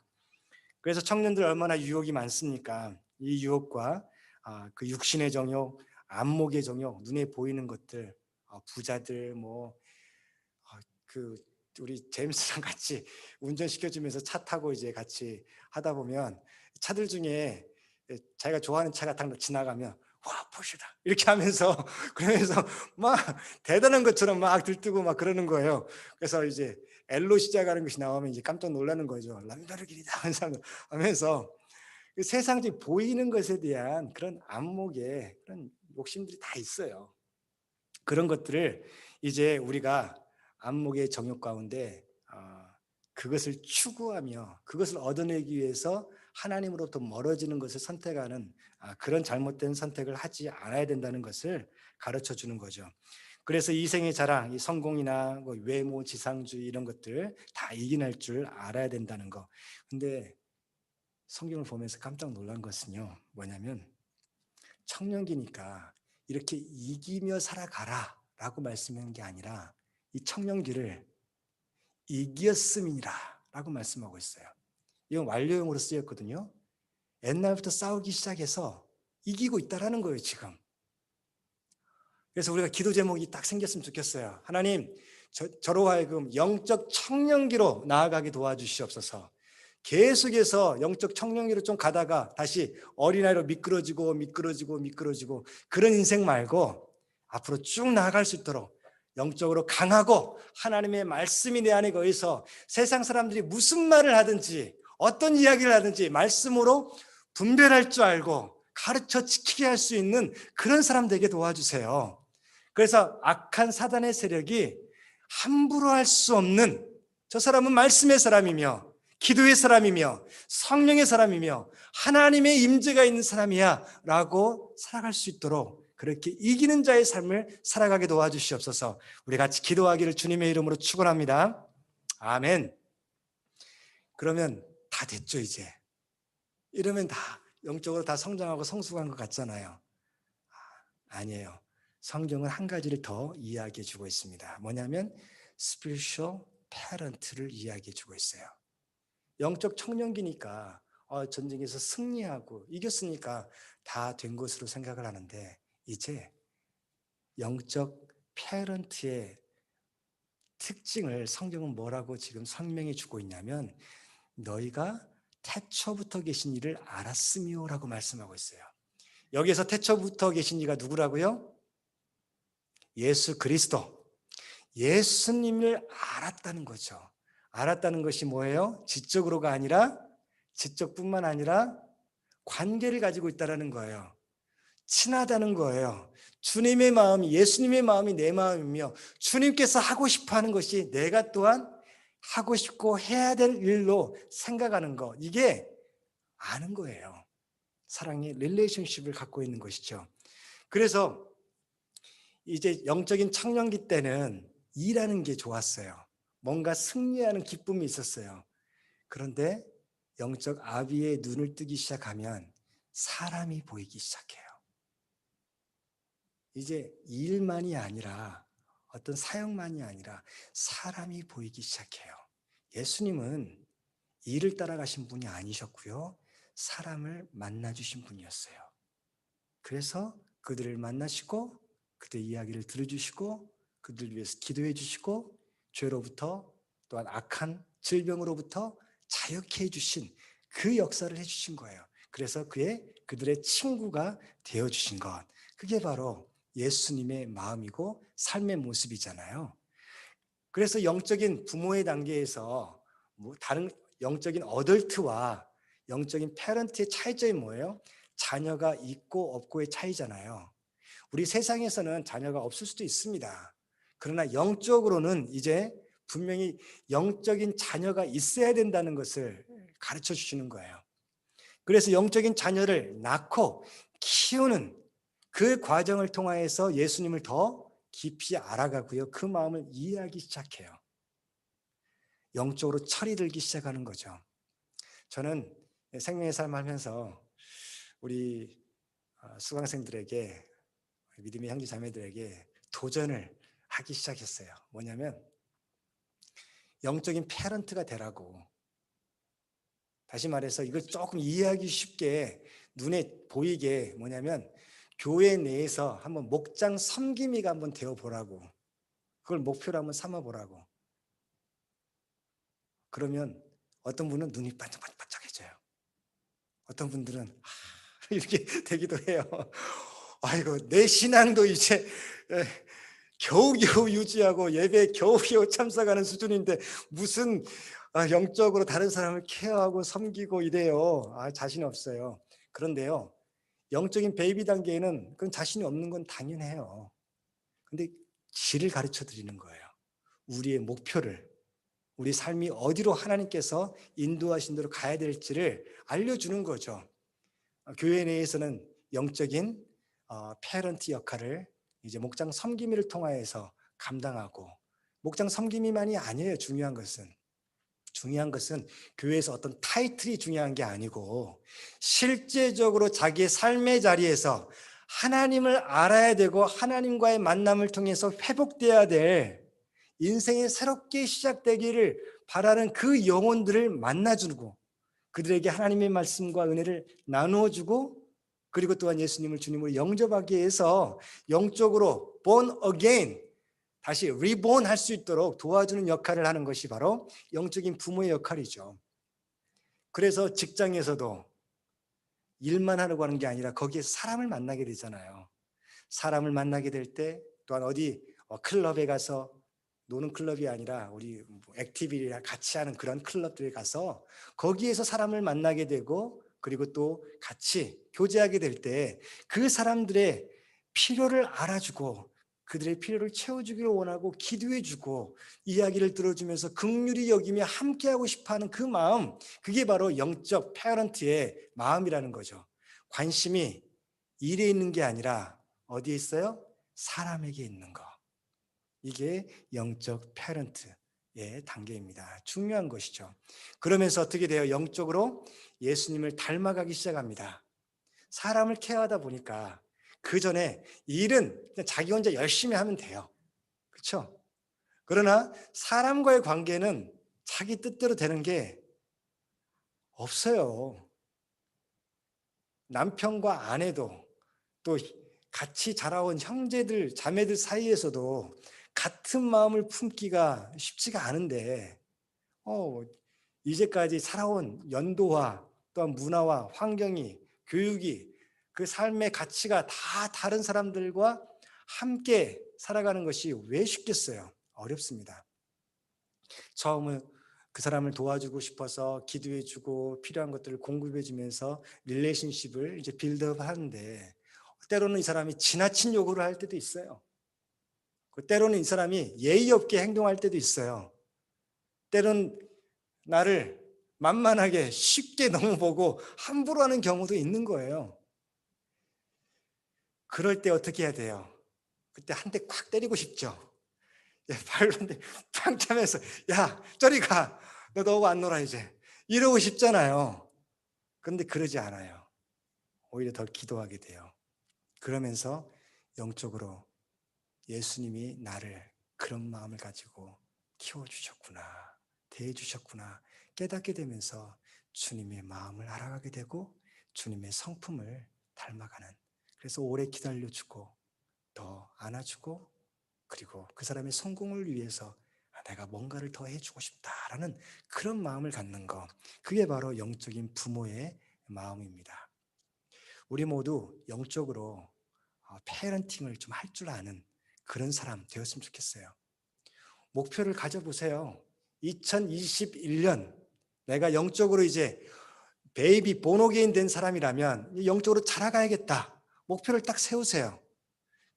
그래서 청년들 얼마나 유혹이 많습니까? 이 유혹과 그 육신의 정욕, 안목의 정욕, 눈에 보이는 것들, 부자들 그 우리 제임스랑 같이 운전시켜주면서 차 타고 이제 같이 하다 보면 차들 중에 자기가 좋아하는 차가 딱 지나가면 와 포르쉐다 이렇게 하면서 그러면서 막 대단한 것처럼 막 들뜨고 막 그러는 거예요. 그래서 이제 L로 시작하는 것이 나오면 이제 깜짝 놀라는 거죠. 람다르길이다 하면서 그 세상적인 보이는 것에 대한 그런 안목에 그런 욕심들이 다 있어요. 그런 것들을 이제 우리가 안목의 정욕 가운데 그것을 추구하며 그것을 얻어내기 위해서 하나님으로부터 멀어지는 것을 선택하는 그런 잘못된 선택을 하지 않아야 된다는 것을 가르쳐 주는 거죠. 그래서 이생의 자랑, 이 성공이나 뭐 외모, 지상주의 이런 것들 다 이겨낼 줄 알아야 된다는 거. 근데 성경을 보면서 깜짝 놀란 것은요. 뭐냐면 청년기니까 이렇게 이기며 살아가라 라고 말씀하는 게 아니라 이 청년기를 이겼음이라 라고 말씀하고 있어요. 이건 완료형으로 쓰였거든요. 옛날부터 싸우기 시작해서 이기고 있다라는 거예요, 지금. 그래서 우리가 기도 제목이 딱 생겼으면 좋겠어요. 하나님, 저로 하여금 영적 청년기로 나아가게 도와주시옵소서. 계속해서 영적 청년기로 좀 가다가 다시 어린아이로 미끄러지고 그런 인생 말고 앞으로 쭉 나아갈 수 있도록 영적으로 강하고 하나님의 말씀이 내 안에 거해서 세상 사람들이 무슨 말을 하든지 어떤 이야기를 하든지 말씀으로 분별할 줄 알고 가르쳐 지키게 할 수 있는 그런 사람 되게 도와주세요. 그래서 악한 사단의 세력이 함부로 할 수 없는, 저 사람은 말씀의 사람이며 기도의 사람이며 성령의 사람이며 하나님의 임재가 있는 사람이야 라고 살아갈 수 있도록 그렇게 이기는 자의 삶을 살아가게 도와주시옵소서. 우리 같이 기도하기를 주님의 이름으로 축원합니다. 아멘. 그러면 다 됐죠 이제. 이러면 다 영적으로 다 성장하고 성숙한 것 같잖아요. 아니에요. 성경은 한 가지를 더 이야기해 주고 있습니다. 뭐냐면 spiritual parent를 이야기해 주고 있어요. 영적 청년기니까 전쟁에서 승리하고 이겼으니까 다 된 것으로 생각을 하는데, 이제 영적 페런트의 특징을 성경은 뭐라고 지금 설명해 주고 있냐면, 너희가 태초부터 계신 이를 알았으며라고 말씀하고 있어요. 여기에서 태초부터 계신 이가 누구라고요? 예수 그리스도, 예수님을 알았다는 거죠. 알았다는 것이 뭐예요? 지적으로가 아니라, 지적뿐만 아니라 관계를 가지고 있다는 거예요. 친하다는 거예요. 주님의 마음이, 예수님의 마음이 내 마음이며 주님께서 하고 싶어 하는 것이 내가 또한 하고 싶고 해야 될 일로 생각하는 것, 이게 아는 거예요. 사랑의 릴레이션십을 갖고 있는 것이죠. 그래서 이제 영적인 청년기 때는 일하는 게 좋았어요. 뭔가 승리하는 기쁨이 있었어요. 그런데 영적 아비의 눈을 뜨기 시작하면 사람이 보이기 시작해요. 이제 일만이 아니라, 어떤 사역만이 아니라 사람이 보이기 시작해요. 예수님은 일을 따라가신 분이 아니셨고요, 사람을 만나주신 분이었어요. 그래서 그들을 만나시고 그들의 이야기를 들어주시고 그들을 위해서 기도해 주시고 죄로부터, 또한 악한 질병으로부터 자유케 해주신 그 역사를 해주신 거예요. 그래서 그들의 친구가 되어주신 것, 그게 바로 예수님의 마음이고 삶의 모습이잖아요. 그래서 영적인 부모의 단계에서 다른 영적인 어덜트와 영적인 패런트의 차이점이 뭐예요? 자녀가 있고 없고의 차이잖아요. 우리 세상에서는 자녀가 없을 수도 있습니다. 그러나 영적으로는 이제 분명히 영적인 자녀가 있어야 된다는 것을 가르쳐 주시는 거예요. 그래서 영적인 자녀를 낳고 키우는 그 과정을 통하여서 예수님을 더 깊이 알아가고요, 그 마음을 이해하기 시작해요. 영적으로 철이 들기 시작하는 거죠. 저는 생명의 삶을 하면서 우리 수강생들에게, 믿음의 형제 자매들에게 도전을 하기 시작했어요. 뭐냐면 영적인 패런트가 되라고. 다시 말해서 이걸 조금 이해하기 쉽게 눈에 보이게, 뭐냐면 교회 내에서 한번 목장 섬김이가 한번 되어보라고. 그걸 목표로 한번 삼아보라고. 그러면 어떤 분은 눈이 반짝반짝해져요. 어떤 분들은 이렇게 되기도 해요. 아이고, 내 신앙도 이제 겨우겨우 유지하고 예배에 겨우겨우 참석하는 수준인데 무슨 영적으로 다른 사람을 케어하고 섬기고 이래요. 자신이 없어요. 그런데요, 영적인 베이비 단계에는 그런 자신이 없는 건 당연해요. 근데 길을 가르쳐 드리는 거예요. 우리의 목표를, 우리 삶이 어디로 하나님께서 인도하신 대로 가야 될지를 알려주는 거죠. 교회 내에서는 영적인 패런트 역할을 이제 목장 섬김이를 통하여서 감당하고, 목장 섬김이만이 아니에요. 중요한 것은 교회에서 어떤 타이틀이 중요한 게 아니고 실제적으로 자기의 삶의 자리에서 하나님을 알아야 되고 하나님과의 만남을 통해서 회복돼야 될 인생이 새롭게 시작되기를 바라는 그 영혼들을 만나주고 그들에게 하나님의 말씀과 은혜를 나누어주고, 그리고 또한 예수님을 주님으로 영접하기 위해서 영적으로 born again, 다시 리본 할 수 있도록 도와주는 역할을 하는 것이 바로 영적인 부모의 역할이죠. 그래서 직장에서도 일만 하려고 하는 게 아니라 거기에서 사람을 만나게 되잖아요. 사람을 만나게 될 때 또한 어디 클럽에 가서 노는 클럽이 아니라 우리 액티비티랑 같이 하는 그런 클럽들에 가서 거기에서 사람을 만나게 되고 그리고 또 같이 교제하게 될 때 그 사람들의 필요를 알아주고 그들의 필요를 채워주기를 원하고 기도해주고 이야기를 들어주면서 긍휼히 여기며 함께하고 싶어하는 그 마음, 그게 바로 영적 패런트의 마음이라는 거죠. 관심이 일에 있는 게 아니라 어디에 있어요? 사람에게 있는 거. 이게 영적 패런트의 단계입니다. 중요한 것이죠. 그러면서 어떻게 돼요? 영적으로 예수님을 닮아가기 시작합니다. 사람을 케어하다 보니까 그 전에 일은 그냥 자기 혼자 열심히 하면 돼요. 그렇죠? 그러나 사람과의 관계는 자기 뜻대로 되는 게 없어요. 남편과 아내도 또 같이 자라온 형제들, 자매들 사이에서도 같은 마음을 품기가 쉽지가 않은데, 어, 이제까지 살아온 연도와 또한 문화와 환경이, 교육이, 그 삶의 가치가 다 다른 사람들과 함께 살아가는 것이 왜 쉽겠어요? 어렵습니다. 처음은 그 사람을 도와주고 싶어서 기도해주고 필요한 것들을 공급해주면서 릴레이션십을 이제 빌드업 하는데 때로는 이 사람이 지나친 요구를 할 때도 있어요. 때로는 이 사람이 예의 없게 행동할 때도 있어요. 때로는 나를 만만하게 쉽게 너무 보고 함부로 하는 경우도 있는 거예요. 그럴 때 어떻게 해야 돼요? 그때 한 대 콱 때리고 싶죠. 발로 한 대 팡 차면서 야 저리 가. 너 너무 안 놀아 이제. 이러고 싶잖아요. 그런데 그러지 않아요. 오히려 더 기도하게 돼요. 그러면서 영적으로 예수님이 나를 그런 마음을 가지고 키워주셨구나, 대해주셨구나 깨닫게 되면서 주님의 마음을 알아가게 되고 주님의 성품을 닮아가는, 그래서 오래 기다려주고 더 안아주고 그리고 그 사람의 성공을 위해서 내가 뭔가를 더 해주고 싶다라는 그런 마음을 갖는 것, 그게 바로 영적인 부모의 마음입니다. 우리 모두 영적으로 페어런팅을 좀 할 줄 아는 그런 사람 되었으면 좋겠어요. 목표를 가져보세요. 2021년 내가 영적으로 이제 베이비 보노게인 된 사람이라면 영적으로 자라가야겠다. 목표를 딱 세우세요.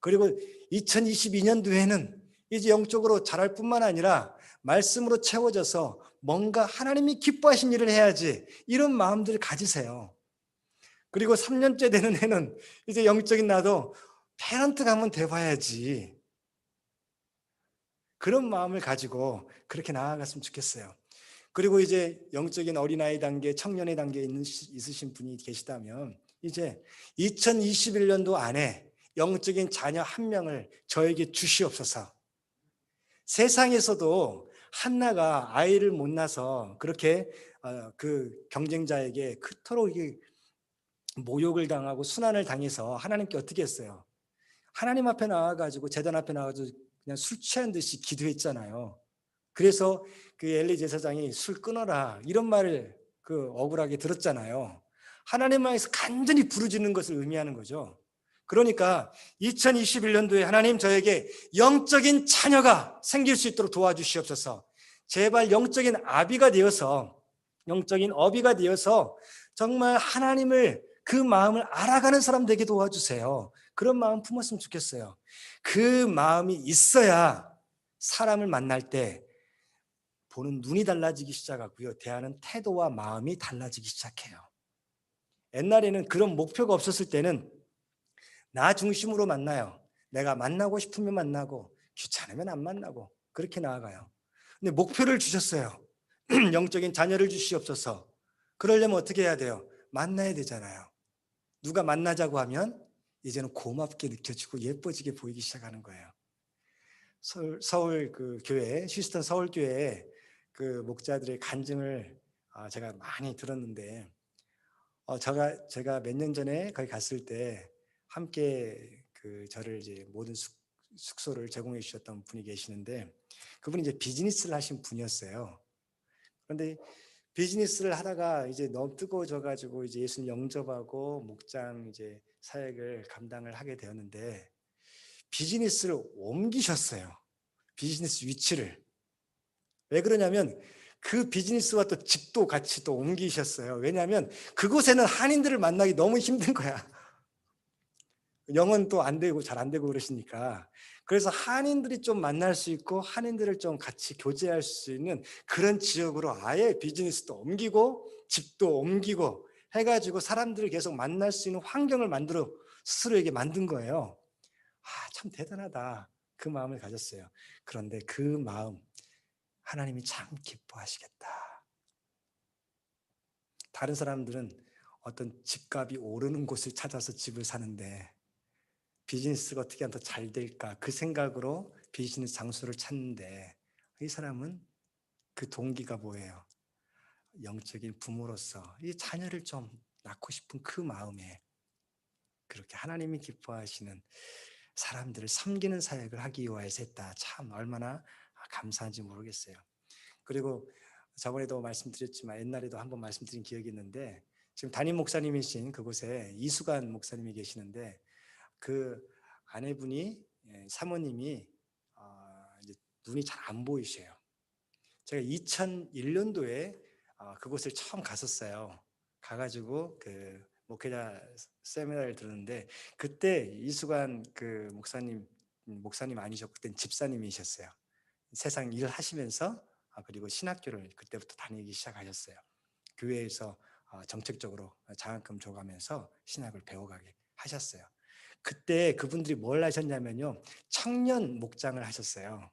그리고 2022년도에는 이제 영적으로 자랄 뿐만 아니라 말씀으로 채워져서 뭔가 하나님이 기뻐하신 일을 해야지, 이런 마음들을 가지세요. 그리고 3년째 되는 해는 이제 영적인 나도 페런트가 한번 돼봐야지, 그런 마음을 가지고 그렇게 나아갔으면 좋겠어요. 그리고 이제 영적인 어린아이 단계, 청년의 단계에 있으신 분이 계시다면 이제 2021년도 안에 영적인 자녀 한 명을 저에게 주시옵소서. 세상에서도 한나가 아이를 못 낳아서 그렇게 그 경쟁자에게 그토록 모욕을 당하고 순환을 당해서 하나님께 어떻게 했어요? 하나님 앞에 나와가지고 제단 앞에 나와가지고 그냥 술 취한 듯이 기도했잖아요. 그래서 그 엘리 제사장이 술 끊어라 이런 말을 그 억울하게 들었잖아요. 하나님 앞에서 간절히 부르짖는 것을 의미하는 거죠. 그러니까 2021년도에 하나님 저에게 영적인 자녀가 생길 수 있도록 도와주시옵소서. 제발 영적인 아비가 되어서, 영적인 어비가 되어서 정말 하나님을 그 마음을 알아가는 사람 되게 도와주세요. 그런 마음 품었으면 좋겠어요. 그 마음이 있어야 사람을 만날 때 보는 눈이 달라지기 시작하고요. 대하는 태도와 마음이 달라지기 시작해요. 옛날에는 그런 목표가 없었을 때는 나 중심으로 만나요. 내가 만나고 싶으면 만나고 귀찮으면 안 만나고 그렇게 나아가요. 근데 목표를 주셨어요. 영적인 자녀를 주시옵소서. 그러려면 어떻게 해야 돼요? 만나야 되잖아요. 누가 만나자고 하면 이제는 고맙게 느껴지고 예뻐지게 보이기 시작하는 거예요. 서울 그 교회, 휴스턴 서울 교회에 그 목자들의 간증을 제가 많이 들었는데, 제가 몇 년 전에 거기 갔을 때 함께 그 저를 이제 모든 숙소를 제공해 주셨던 분이 계시는데, 그분이 이제 비즈니스를 하신 분이었어요. 그런데 비즈니스를 하다가 이제 너무 뜨거워져 가지고 이제 예수님 영접하고 목장 이제 사역을 감당을 하게 되었는데 비즈니스를 옮기셨어요. 비즈니스 위치를. 왜 그러냐면 그 비즈니스와 또 집도 같이 또 옮기셨어요. 왜냐하면 그곳에는 한인들을 만나기 너무 힘든 거야. 영어는 또 안 되고 잘 안 되고 그러시니까. 그래서 한인들이 좀 만날 수 있고 한인들을 좀 같이 교제할 수 있는 그런 지역으로 아예 비즈니스도 옮기고 집도 옮기고 해가지고 사람들을 계속 만날 수 있는 환경을 만들어 스스로에게 만든 거예요. 아, 참 대단하다. 그 마음을 가졌어요. 그런데 그 마음 하나님이 참 기뻐하시겠다. 다른 사람들은 어떤 집값이 오르는 곳을 찾아서 집을 사는데 비즈니스가 어떻게 하면 더 잘 될까 그 생각으로 비즈니스 장소를 찾는데 이 사람은 그 동기가 뭐예요? 영적인 부모로서 이 자녀를 좀 낳고 싶은 그 마음에 그렇게 하나님이 기뻐하시는 사람들을 섬기는 사역을 하기 위해서 했다. 참 얼마나 감사한지 모르겠어요. 그리고 저번에도 말씀드렸지만 옛날에도 한번 말씀드린 기억이 있는데 지금 담임 목사님이신 그곳에 이수관 목사님이 계시는데 그 아내분이 사모님이 이제 눈이 잘 안 보이셔요. 제가 2001년도에 그곳을 처음 갔었어요. 가가지고 그 목회자 세미나를 들었는데 그때 이수관 그 목사님 아니셨고 그땐 집사님이셨어요. 세상 일 하시면서 그리고 신학교를 그때부터 다니기 시작하셨어요. 교회에서 정책적으로 장학금 줘가면서 신학을 배워가게 하셨어요. 그때 그분들이 뭘 하셨냐면요, 청년 목장을 하셨어요.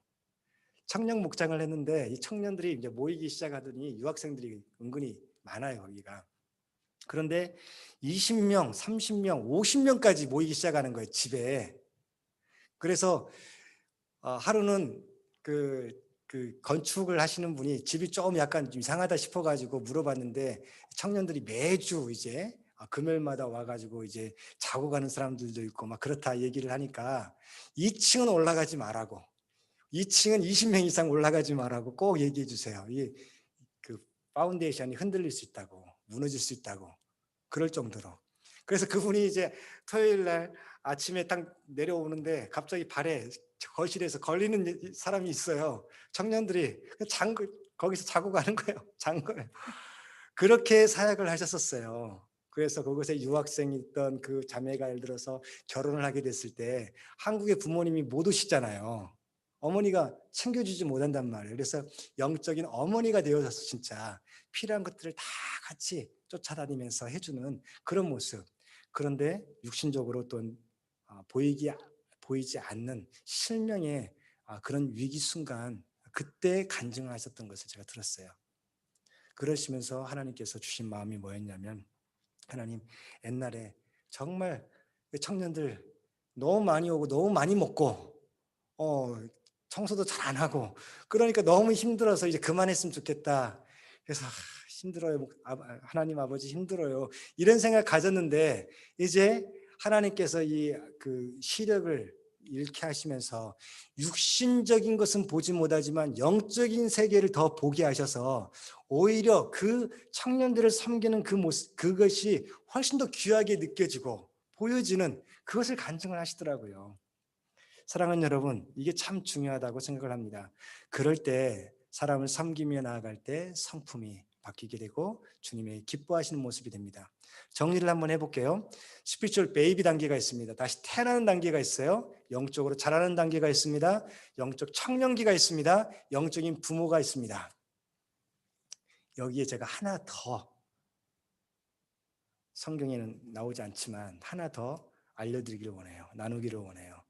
청년 목장을 했는데 이 청년들이 이제 모이기 시작하더니 유학생들이 은근히 많아요, 거기가. 그런데 20명, 30명, 50명까지 모이기 시작하는 거예요, 집에. 그래서 하루는 그 건축을 하시는 분이 집이 좀 약간 좀 이상하다 싶어가지고 물어봤는데 청년들이 매주 이제 금요일마다 와가지고 이제 자고 가는 사람들도 있고 막 그렇다 얘기를 하니까 2층은 올라가지 말라고 2층은 20명 이상 올라가지 말라고 꼭 얘기해 주세요. 이 그 파운데이션이 흔들릴 수 있다고 무너질 수 있다고 그럴 정도로. 그래서 그분이 이제 토요일 날 아침에 딱 내려오는데 갑자기 발에 거실에서 걸리는 사람이 있어요. 청년들이 거기서 자고 가는 거예요. 잔 거예요. 그렇게 사역을 하셨었어요. 그래서 그곳에 유학생이 있던 그 자매가 예를 들어서 결혼을 하게 됐을 때 한국의 부모님이 못 오시잖아요. 어머니가 챙겨주지 못한단 말이에요. 그래서 영적인 어머니가 되어서 진짜 필요한 것들을 다 같이 쫓아다니면서 해주는 그런 모습. 그런데 육신적으로 또 보이지 않는 실명의 그런 위기 순간 그때 간증하셨던 것을 제가 들었어요. 그러시면서 하나님께서 주신 마음이 뭐였냐면 하나님 옛날에 정말 청년들 너무 많이 오고 너무 많이 먹고 청소도 잘 안 하고 그러니까 너무 힘들어서 이제 그만했으면 좋겠다. 그래서 힘들어요. 하나님 아버지 힘들어요. 이런 생각 가졌는데 이제 하나님께서 이 그 시력을 잃게 하시면서 육신적인 것은 보지 못하지만 영적인 세계를 더 보게 하셔서 오히려 그 청년들을 섬기는 그 모습 그것이 훨씬 더 귀하게 느껴지고 보여지는 그것을 간증을 하시더라고요. 사랑하는 여러분, 이게 참 중요하다고 생각을 합니다. 그럴 때 사람을 섬기며 나아갈 때 성품이 바뀌게 되고 주님의 기뻐하시는 모습이 됩니다. 정리를 한번 해볼게요. 스피리추얼 베이비 단계가 있습니다. 다시 태어나는 단계가 있어요. 영적으로 자라는 단계가 있습니다. 영적 청년기가 있습니다. 영적인 부모가 있습니다. 여기에 제가 하나 더 성경에는 나오지 않지만 하나 더 알려드리기를 원해요. 나누기를 원해요.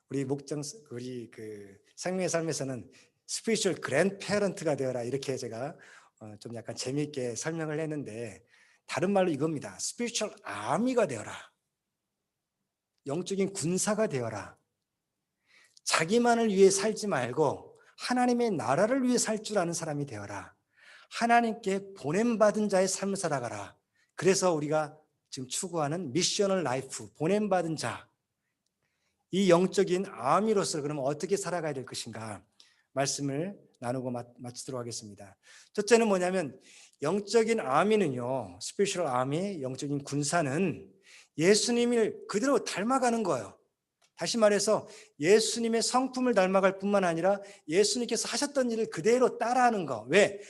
우리 그 생명의 삶에서는 스피리추얼 그랜드페런트가 되어라 이렇게 제가 좀 약간 재미있게 설명을 했는데 다른 말로 이겁니다. 스피리추얼 아미가 되어라. 영적인 군사가 되어라. 자기만을 위해 살지 말고 하나님의 나라를 위해 살 줄 아는 사람이 되어라. 하나님께 보냄받은 자의 삶을 살아가라. 그래서 우리가 지금 추구하는 미셔널 라이프, 보냄받은 자, 이 영적인 아미로서 그러면 어떻게 살아가야 될 것인가 말씀을 나누고 마치도록 하겠습니다. 첫째는 뭐냐면 영적인 아미는요, 스피리추얼 아미, 영적인 군사는 예수님을 그대로 닮아가는 거예요. 다시 말해서 예수님의 성품을 닮아갈 뿐만 아니라 예수님께서 하셨던 일을 그대로 따라하는 거. 왜?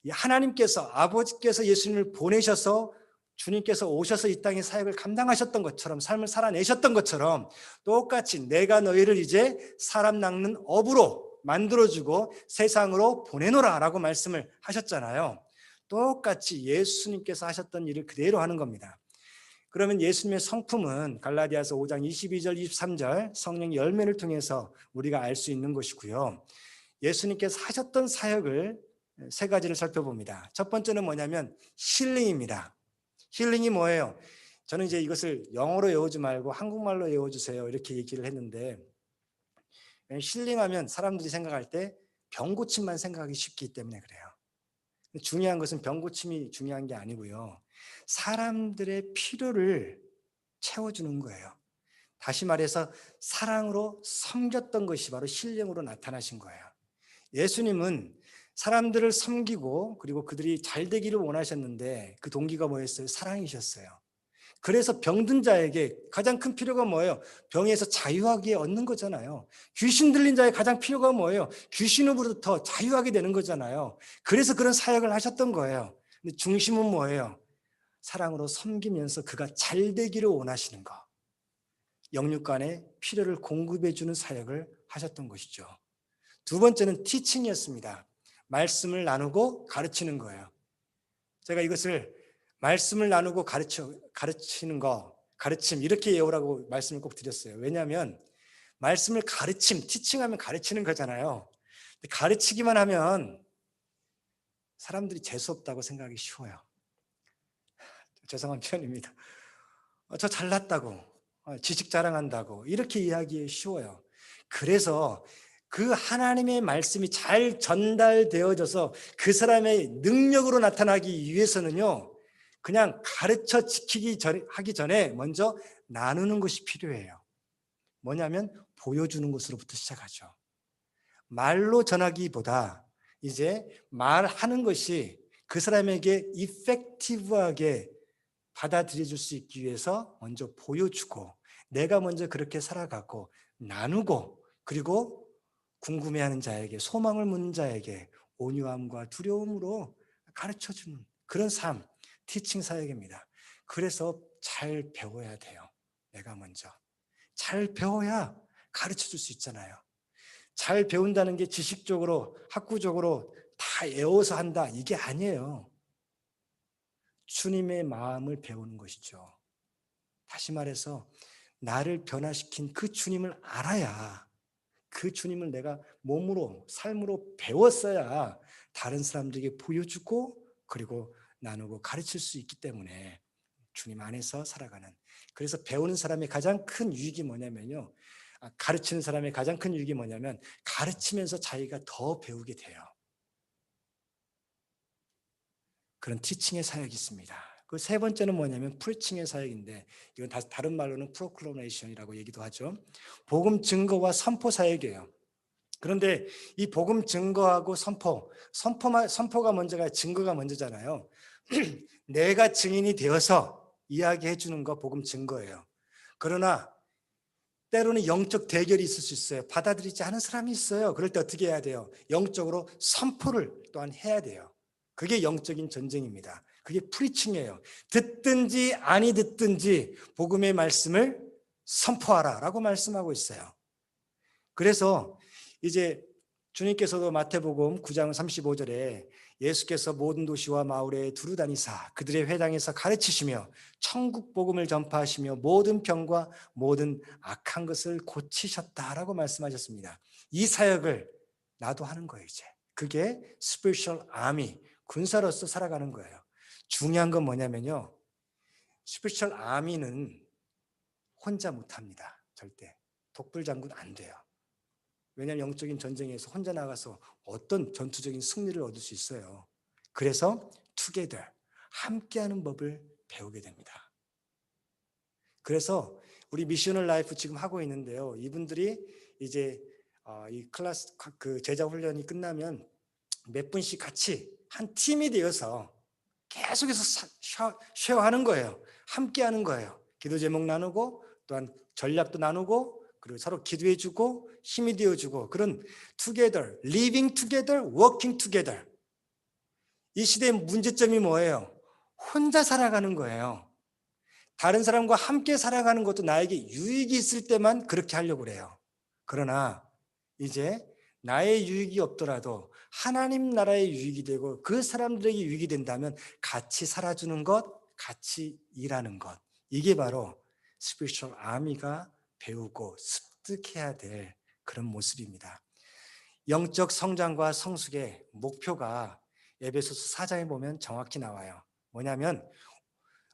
하나님께서, 아버지께서 예수님을 보내셔서 주님께서 오셔서 이 땅의 사역을 감당하셨던 것처럼, 삶을 살아내셨던 것처럼 똑같이 내가 너희를 이제 사람 낚는 어부로 만들어주고 세상으로 보내노라 라고 말씀을 하셨잖아요. 똑같이 예수님께서 하셨던 일을 그대로 하는 겁니다. 그러면 예수님의 성품은 갈라디아서 5장 22절 23절 성령 열매를 통해서 우리가 알 수 있는 것이고요. 예수님께서 하셨던 사역을 세 가지를 살펴봅니다. 첫 번째는 뭐냐면 힐링입니다. 힐링이 뭐예요? 저는 이제 이것을 영어로 외우지 말고 한국말로 외워주세요 이렇게 얘기를 했는데, 힐링하면 사람들이 생각할 때 병고침만 생각하기 쉽기 때문에 그래요. 중요한 것은 병고침이 중요한 게 아니고요, 사람들의 필요를 채워주는 거예요. 다시 말해서 사랑으로 섬겼던 것이 바로 힐링으로 나타나신 거예요. 예수님은 사람들을 섬기고 그리고 그들이 잘 되기를 원하셨는데 그 동기가 뭐였어요? 사랑이셨어요. 그래서 병든 자에게 가장 큰 필요가 뭐예요? 병에서 자유하게 얻는 거잖아요. 귀신 들린 자의 가장 필요가 뭐예요? 귀신으로부터 자유하게 되는 거잖아요. 그래서 그런 사역을 하셨던 거예요. 근데 중심은 뭐예요? 사랑으로 섬기면서 그가 잘 되기를 원하시는 거. 영육간의 필요를 공급해 주는 사역을 하셨던 것이죠. 두 번째는 티칭이었습니다. 말씀을 나누고 가르치는 거예요. 제가 이것을 말씀을 나누고 가르치는 거, 가르침 이렇게 외우라고 말씀을 꼭 드렸어요. 왜냐하면 말씀을 티칭하면 가르치는 거잖아요. 가르치기만 하면 사람들이 재수없다고 생각하기 쉬워요. 죄송한 표현입니다. 저 잘났다고, 지식 자랑한다고 이렇게 이야기하기 쉬워요. 그래서 그 하나님의 말씀이 잘 전달되어져서 그 사람의 능력으로 나타나기 위해서는요, 그냥 가르쳐 하기 전에 먼저 나누는 것이 필요해요. 뭐냐면 보여주는 것으로부터 시작하죠. 말로 전하기보다 이제 말하는 것이 그 사람에게 이펙티브하게 받아들여줄 수 있기 위해서 먼저 보여주고, 내가 먼저 그렇게 살아가고 나누고, 그리고 궁금해하는 자에게, 소망을 묻는 자에게 온유함과 두려움으로 가르쳐주는 그런 삶, 티칭 사역입니다. 그래서 잘 배워야 돼요. 내가 먼저 잘 배워야 가르쳐줄 수 있잖아요. 잘 배운다는 게 지식적으로 학구적으로 다 외워서 한다 이게 아니에요. 주님의 마음을 배우는 것이죠. 다시 말해서 나를 변화시킨 그 주님을 알아야, 그 주님을 내가 몸으로 삶으로 배웠어야 다른 사람들에게 보여주고 그리고 나누고 가르칠 수 있기 때문에 주님 안에서 살아가는, 그래서 배우는 사람의 가장 큰 유익이 뭐냐면요, 가르치는 사람의 가장 큰 유익이 뭐냐면 가르치면서 자기가 더 배우게 돼요. 그런 티칭의 사역이 있습니다. 그 세 번째는 뭐냐면 프리칭의 사역인데, 이건 다른 말로는 프로클레이션이라고 얘기도 하죠. 복음 증거와 선포 사역이에요. 그런데 이 복음 증거하고 선포가 먼저가 증거가 먼저잖아요. 내가 증인이 되어서 이야기해 주는 거 복음 증거예요. 그러나 때로는 영적 대결이 있을 수 있어요. 받아들이지 않은 사람이 있어요. 그럴 때 어떻게 해야 돼요? 영적으로 선포를 또한 해야 돼요. 그게 영적인 전쟁입니다. 그게 프리칭이에요. 듣든지 아니 듣든지 복음의 말씀을 선포하라 라고 말씀하고 있어요. 그래서 이제 주님께서도 마태복음 9장 35절에 예수께서 모든 도시와 마을에 두루 다니사 그들의 회당에서 가르치시며 천국 복음을 전파하시며 모든 병과 모든 악한 것을 고치셨다라고 말씀하셨습니다. 이 사역을 나도 하는 거예요. 이제 그게 스피리추얼 아미, 군사로서 살아가는 거예요. 중요한 건 뭐냐면요, 스피리추얼 아미는 혼자 못합니다. 절대 독불장군 안 돼요. 왜냐하면 영적인 전쟁에서 혼자 나가서 어떤 전투적인 승리를 얻을 수 있어요. 그래서 투게더, 함께하는 법을 배우게 됩니다. 그래서 우리 미셔널 라이프 지금 하고 있는데요, 이분들이 이제 이 클래스 그 제자 훈련이 끝나면 몇 분씩 같이 한 팀이 되어서 계속해서 쉐어하는 거예요. 함께 하는 거예요. 기도 제목 나누고 또한 전략도 나누고 그리고 서로 기도해 주고 힘이 되어 주고 그런 together, living together, working together. 이 시대의 문제점이 뭐예요? 혼자 살아가는 거예요. 다른 사람과 함께 살아가는 것도 나에게 유익이 있을 때만 그렇게 하려고 그래요. 그러나 이제 나의 유익이 없더라도 하나님 나라의 유익이 되고 그 사람들에게 유익이 된다면 같이 살아주는 것, 같이 일하는 것. 이게 바로 스피리추얼 아미가 배우고 습득해야 될 그런 모습입니다. 영적 성장과 성숙의 목표가 에베소서 4장에 보면 정확히 나와요. 뭐냐면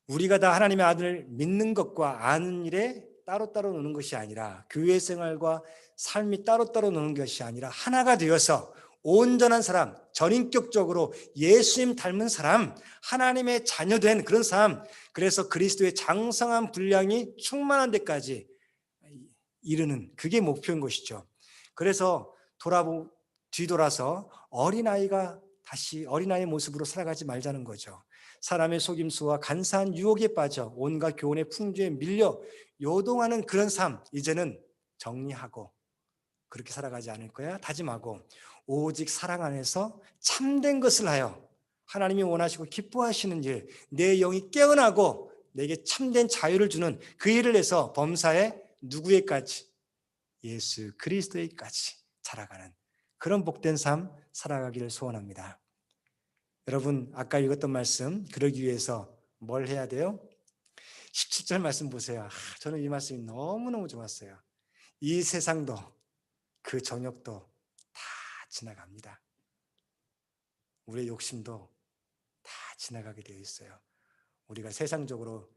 우리가 다 하나님의 아들을 믿는 것과 아는 일에 따로따로 노는 것이 아니라 교회 생활과 삶이 따로따로 노는 것이 아니라 하나가 되어서 온전한 사람, 전인격적으로 예수님 닮은 사람, 하나님의 자녀된 그런 사람, 그래서 그리스도의 장성한 분량이 충만한 데까지 이르는 그게 목표인 것이죠. 그래서 뒤돌아서 어린아이가 다시 어린아이의 모습으로 살아가지 말자는 거죠. 사람의 속임수와 간사한 유혹에 빠져 온갖 교훈의 풍조에 밀려 요동하는 그런 삶 이제는 정리하고 그렇게 살아가지 않을 거야 다짐하고 오직 사랑 안에서 참된 것을 하여 하나님이 원하시고 기뻐하시는 일, 내 영이 깨어나고 내게 참된 자유를 주는 그 일을 해서 범사에 누구에까지? 예수 그리스도에까지 자라가는 그런 복된 삶 살아가기를 소원합니다. 여러분 아까 읽었던 말씀 그러기 위해서 뭘 해야 돼요? 17절 말씀 보세요. 저는 이 말씀이 너무너무 좋았어요. 이 세상도 그 정욕도 다 지나갑니다. 우리의 욕심도 다 지나가게 되어 있어요. 우리가 세상적으로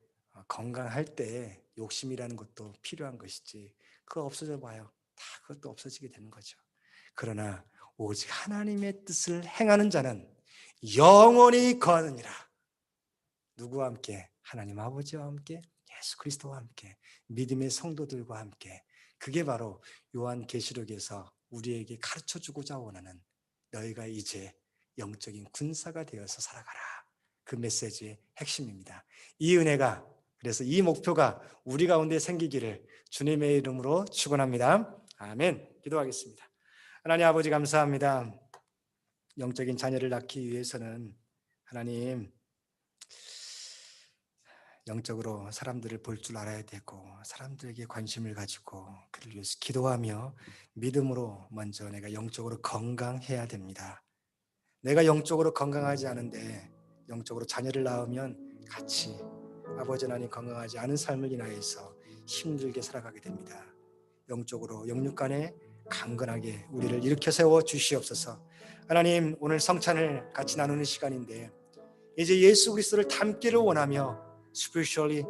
건강할 때 욕심이라는 것도 필요한 것이지 그거 없어져 봐요. 다 그것도 없어지게 되는 거죠. 그러나 오직 하나님의 뜻을 행하는 자는 영원히 거하느니라. 누구와 함께? 하나님 아버지와 함께, 예수 그리스도와 함께, 믿음의 성도들과 함께. 그게 바로 요한계시록에서 우리에게 가르쳐주고자 원하는 너희가 이제 영적인 군사가 되어서 살아가라. 그 메시지의 핵심입니다. 이 은혜가 그래서 이 목표가 우리 가운데 생기기를 주님의 이름으로 축원합니다. 아멘. 기도하겠습니다. 하나님 아버지 감사합니다. 영적인 자녀를 낳기 위해서는 하나님 영적으로 사람들을 볼 줄 알아야 되고 사람들에게 관심을 가지고 그를 위해서 기도하며 믿음으로 먼저 내가 영적으로 건강해야 됩니다. 내가 영적으로 건강하지 않은데 영적으로 자녀를 낳으면 같이 아버지 하나님 건강하지 않은 삶을 인하여서 힘들게 살아가게 됩니다. 영적으로 영육간에 강건하게 우리를 일으켜 세워 주시옵소서. 하나님 오늘 성찬을 같이 나누는 시간인데 이제 예수 그리스도를 닮기를 원하며 spiritually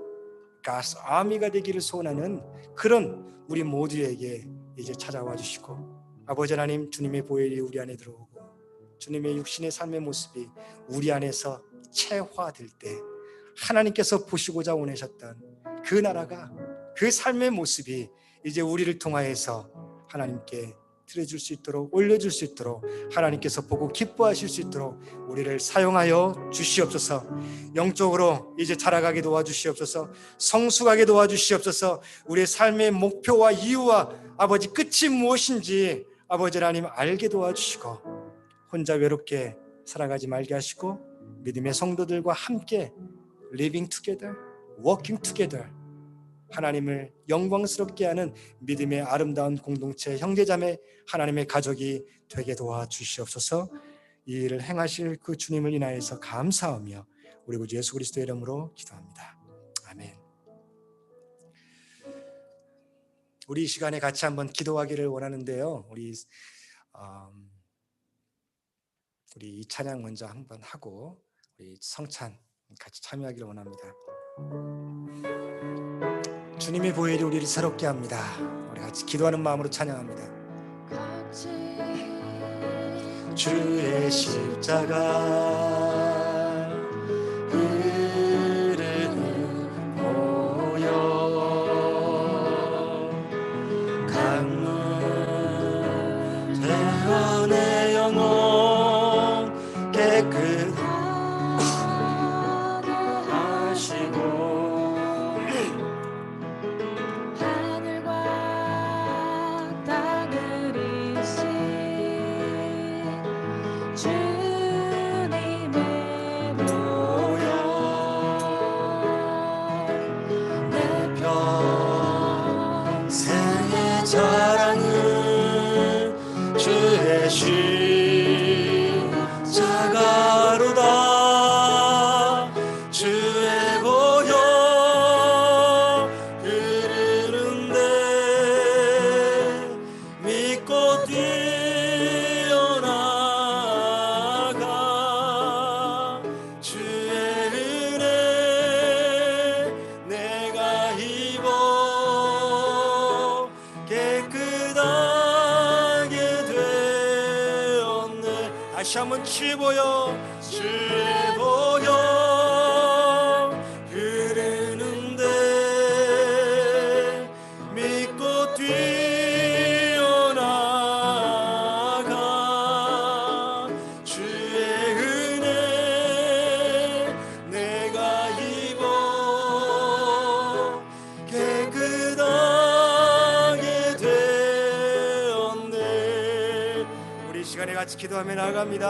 God's army가 되기를 소원하는 그런 우리 모두에게 이제 찾아와 주시고 아버지 하나님 주님의 보혈이 우리 안에 들어오고 주님의 육신의 삶의 모습이 우리 안에서 체화될 때 하나님께서 보시고자 원하셨던 그 나라가 그 삶의 모습이 이제 우리를 통하여서 하나님께 드려줄 수 있도록 올려줄 수 있도록 하나님께서 보고 기뻐하실 수 있도록 우리를 사용하여 주시옵소서. 영적으로 이제 자라가게 도와주시옵소서. 성숙하게 도와주시옵소서. 우리의 삶의 목표와 이유와 아버지 끝이 무엇인지 아버지 하나님 알게 도와주시고 혼자 외롭게 살아가지 말게 하시고 믿음의 성도들과 함께 living together, working together 하나님을 영광스럽게 하는 믿음의 아름다운 공동체 형제자매 하나님의 가족이 되게 도와주시옵소서. 이 일을 행하실 그 주님을 인하여서 감사하며 우리 구주 예수 그리스도의 이름으로 기도합니다. 아멘. 우리 이 시간에 같이 한번 기도하기를 원하는데요. 우리 이 찬양 먼저 한번 하고 우리 성찬 같이 참여하기를 원합니다. 주님의 보혈이 우리를 새롭게 합니다. 우리 같이 기도하는 마음으로 찬양합니다. 주의 십자가 흐르는 보혈 강물 되어 내 영혼 깨끗 다시 한번 주의 보여 흐르는데 믿고 뛰어나가 주의 은혜 내가 입어 깨끗하게 되었네. 우리 시간에 같이 기도하며 나아갑니다.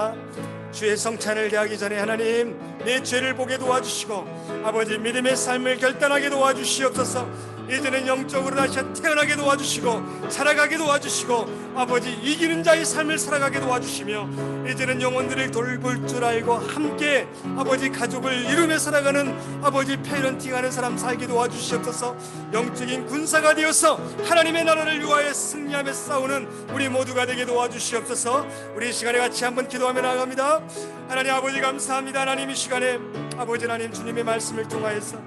주의 성찬을 대하기 전에 하나님 내 죄를 보게 도와주시고 아버지 믿음의 삶을 결단하게 도와주시옵소서. 이제는 영적으로 다시 태어나게 도와주시고 살아가게 도와주시고 아버지 이기는 자의 삶을 살아가게 도와주시며 이제는 영혼들을 돌볼 줄 알고 함께 아버지 가족을 이루며 살아가는 아버지 페런팅하는 사람 살게 도와주시옵소서. 영적인 군사가 되어서 하나님의 나라를 위하여 승리하며 싸우는 우리 모두가 되게 도와주시옵소서. 우리 이 시간에 같이 한번 기도하며 나아갑니다. 하나님 아버지 감사합니다. 하나님 이 시간에 아버지 하나님 주님의 말씀을 통하여서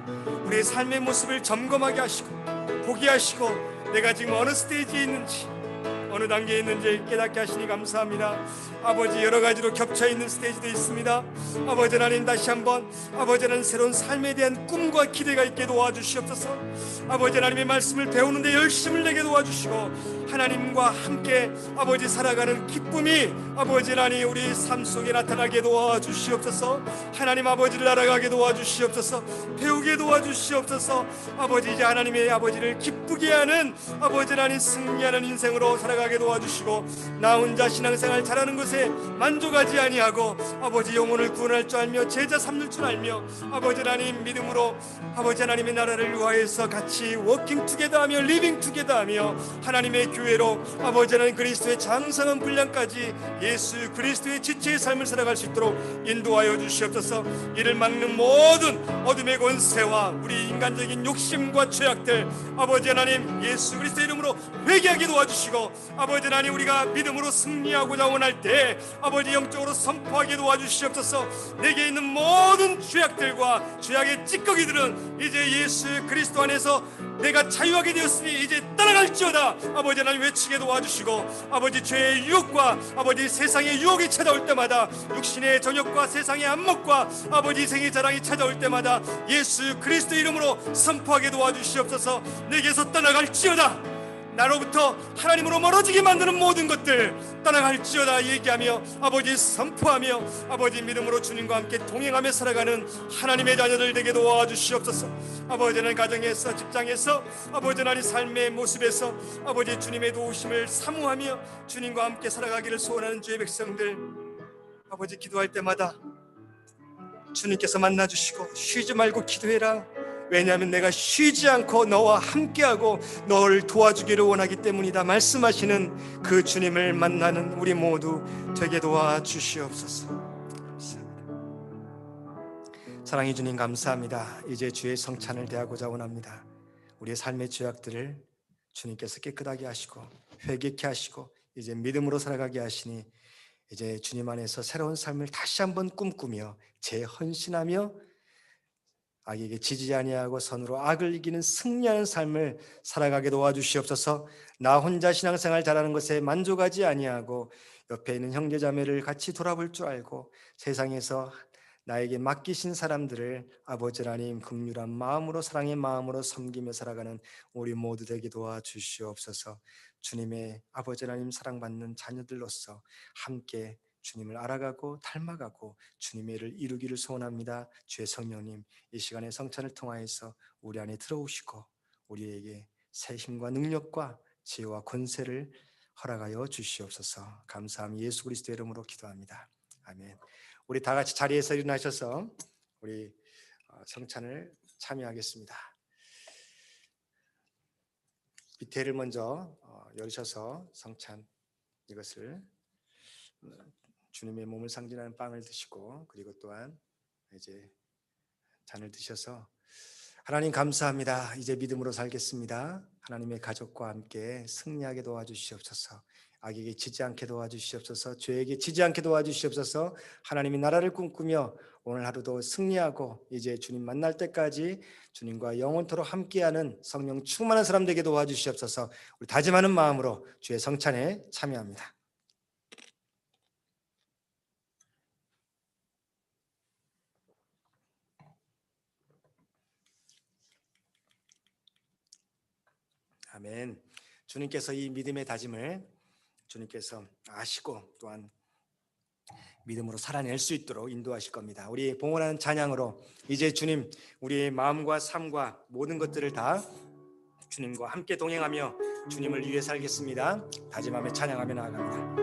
우리의 삶의 모습을 점검하게 하시고 보게 하시고 내가 지금 어느 스테이지에 있는지 어느 단계에 있는지 깨닫게 하시니 감사합니다. 아버지 여러 가지로 겹쳐 있는 스테이지도 있습니다. 아버지 하나님 다시 한번 아버지 하나님 새로운 삶에 대한 꿈과 기대가 있게 도와주시옵소서. 아버지 하나님의 말씀을 배우는데 열심을 내게 도와주시고 하나님과 함께 아버지 살아가는 기쁨이 아버지 하나님 우리 삶 속에 나타나게 도와주시옵소서. 하나님 아버지를 알아가게 도와주시옵소서. 배우게 도와주시옵소서. 아버지 이제 하나님의 아버지를 기쁘게 하는 아버지 하나님 승리하는 인생으로 살아가게 도와주시고 나 혼자 신앙생활 잘하는 것에 만족하지 아니하고 아버지 영혼을 구원할 줄 알며 제자 삼는 줄 알며 아버지 하나님 믿음으로 아버지 하나님의 나라를 위하여서 같이 워킹 투게더하며 리빙 투게더하며 하나님의 교회로 아버지 하나님 그리스도의 장성한 분량까지 예수 그리스도의 지체의 삶을 살아갈 수 있도록 인도하여 주시옵소서. 이를 막는 모든 어둠의 권세와 우리 인간적인 욕심과 죄악들 아버지 하나님 예수 그리스도의 이름으로 회개하게 도와주시고 아버지 하나님 우리가 믿음으로 승리하고자 원할 때 아버지 영적으로 선포하게 도와주시옵소서. 내게 있는 모든 죄악들과 죄악의 찌꺼기들은 이제 예수 그리스도 안에서 내가 자유하게 되었으니 이제 따라갈지어다 아버지 하나님 외치게 도와주시고 아버지 죄의 유혹과 아버지 세상의 유혹이 찾아올 때마다 육신의 정욕과 세상의 안목과 아버지 생의 자랑이 찾아올 때마다 예수 그리스도 이름으로 선포하게 도와주시옵소서. 내게서 떠나갈지어다 나로부터 하나님으로 멀어지게 만드는 모든 것들 떠나갈지어다 얘기하며 아버지 선포하며 아버지 믿음으로 주님과 함께 동행하며 살아가는 하나님의 자녀들 되게 도와주시옵소서. 아버지 하나님 가정에서 직장에서 아버지 하나님 삶의 모습에서 아버지 주님의 도우심을 사모하며 주님과 함께 살아가기를 소원하는 주의 백성들 아버지 기도할 때마다 주님께서 만나주시고 쉬지 말고 기도해라. 왜냐하면 내가 쉬지 않고 너와 함께하고 너를 도와주기를 원하기 때문이다 말씀하시는 그 주님을 만나는 우리 모두 되게 도와주시옵소서. 감사합니다. 사랑의 주님 감사합니다. 이제 주의 성찬을 대하고자 원합니다. 우리의 삶의 죄악들을 주님께서 깨끗하게 하시고 회개케 하시고 이제 믿음으로 살아가게 하시니 이제 주님 안에서 새로운 삶을 다시 한번 꿈꾸며 재헌신하며 악에게 지지 아니하고 선으로 악을 이기는 승리하는 삶을 살아가게 도와주시옵소서. 나 혼자 신앙생활 잘하는 것에 만족하지 아니하고 옆에 있는 형제자매를 같이 돌아볼 줄 알고 세상에서 나에게 맡기신 사람들을 아버지 하나님 긍휼한 마음으로 사랑의 마음으로 섬기며 살아가는 우리 모두 되게 도와주시옵소서. 주님의 아버지 하나님 사랑받는 자녀들로서 함께 주님을 알아가고 닮아가고 주님의 일을 이루기를 소원합니다. 주의 성령님 이 시간에 성찬을 통하여서 우리 안에 들어오시고 우리에게 새 힘과 능력과 지혜와 권세를 허락하여 주시옵소서. 감사함 예수 그리스도의 이름으로 기도합니다. 아멘. 우리 다 같이 자리에서 일어나셔서 우리 성찬을 참여하겠습니다. 비테를 먼저 열으셔서 성찬 이것을 주님의 몸을 상징하는 빵을 드시고 그리고 또한 이제 잔을 드셔서 하나님 감사합니다. 이제 믿음으로 살겠습니다. 하나님의 가족과 함께 승리하게 도와주시옵소서. 악에게 지지 않게 도와주시옵소서. 죄에게 지지 않게 도와주시옵소서. 하나님의 나라를 꿈꾸며 오늘 하루도 승리하고 이제 주님 만날 때까지 주님과 영원토록 함께하는 성령 충만한 사람 되게 도와주시옵소서. 우리 다짐하는 마음으로 주의 성찬에 참여합니다. 아멘. 주님께서 이 믿음의 다짐을 주님께서 아시고 또한 믿음으로 살아낼 수 있도록 인도하실 겁니다. 우리 봉헌하는 찬양으로 이제 주님, 우리의 마음과 삶과 모든 것들을 다 주님과 함께 동행하며 주님을 위해 살겠습니다. 다짐하며 찬양하며 나아갑니다.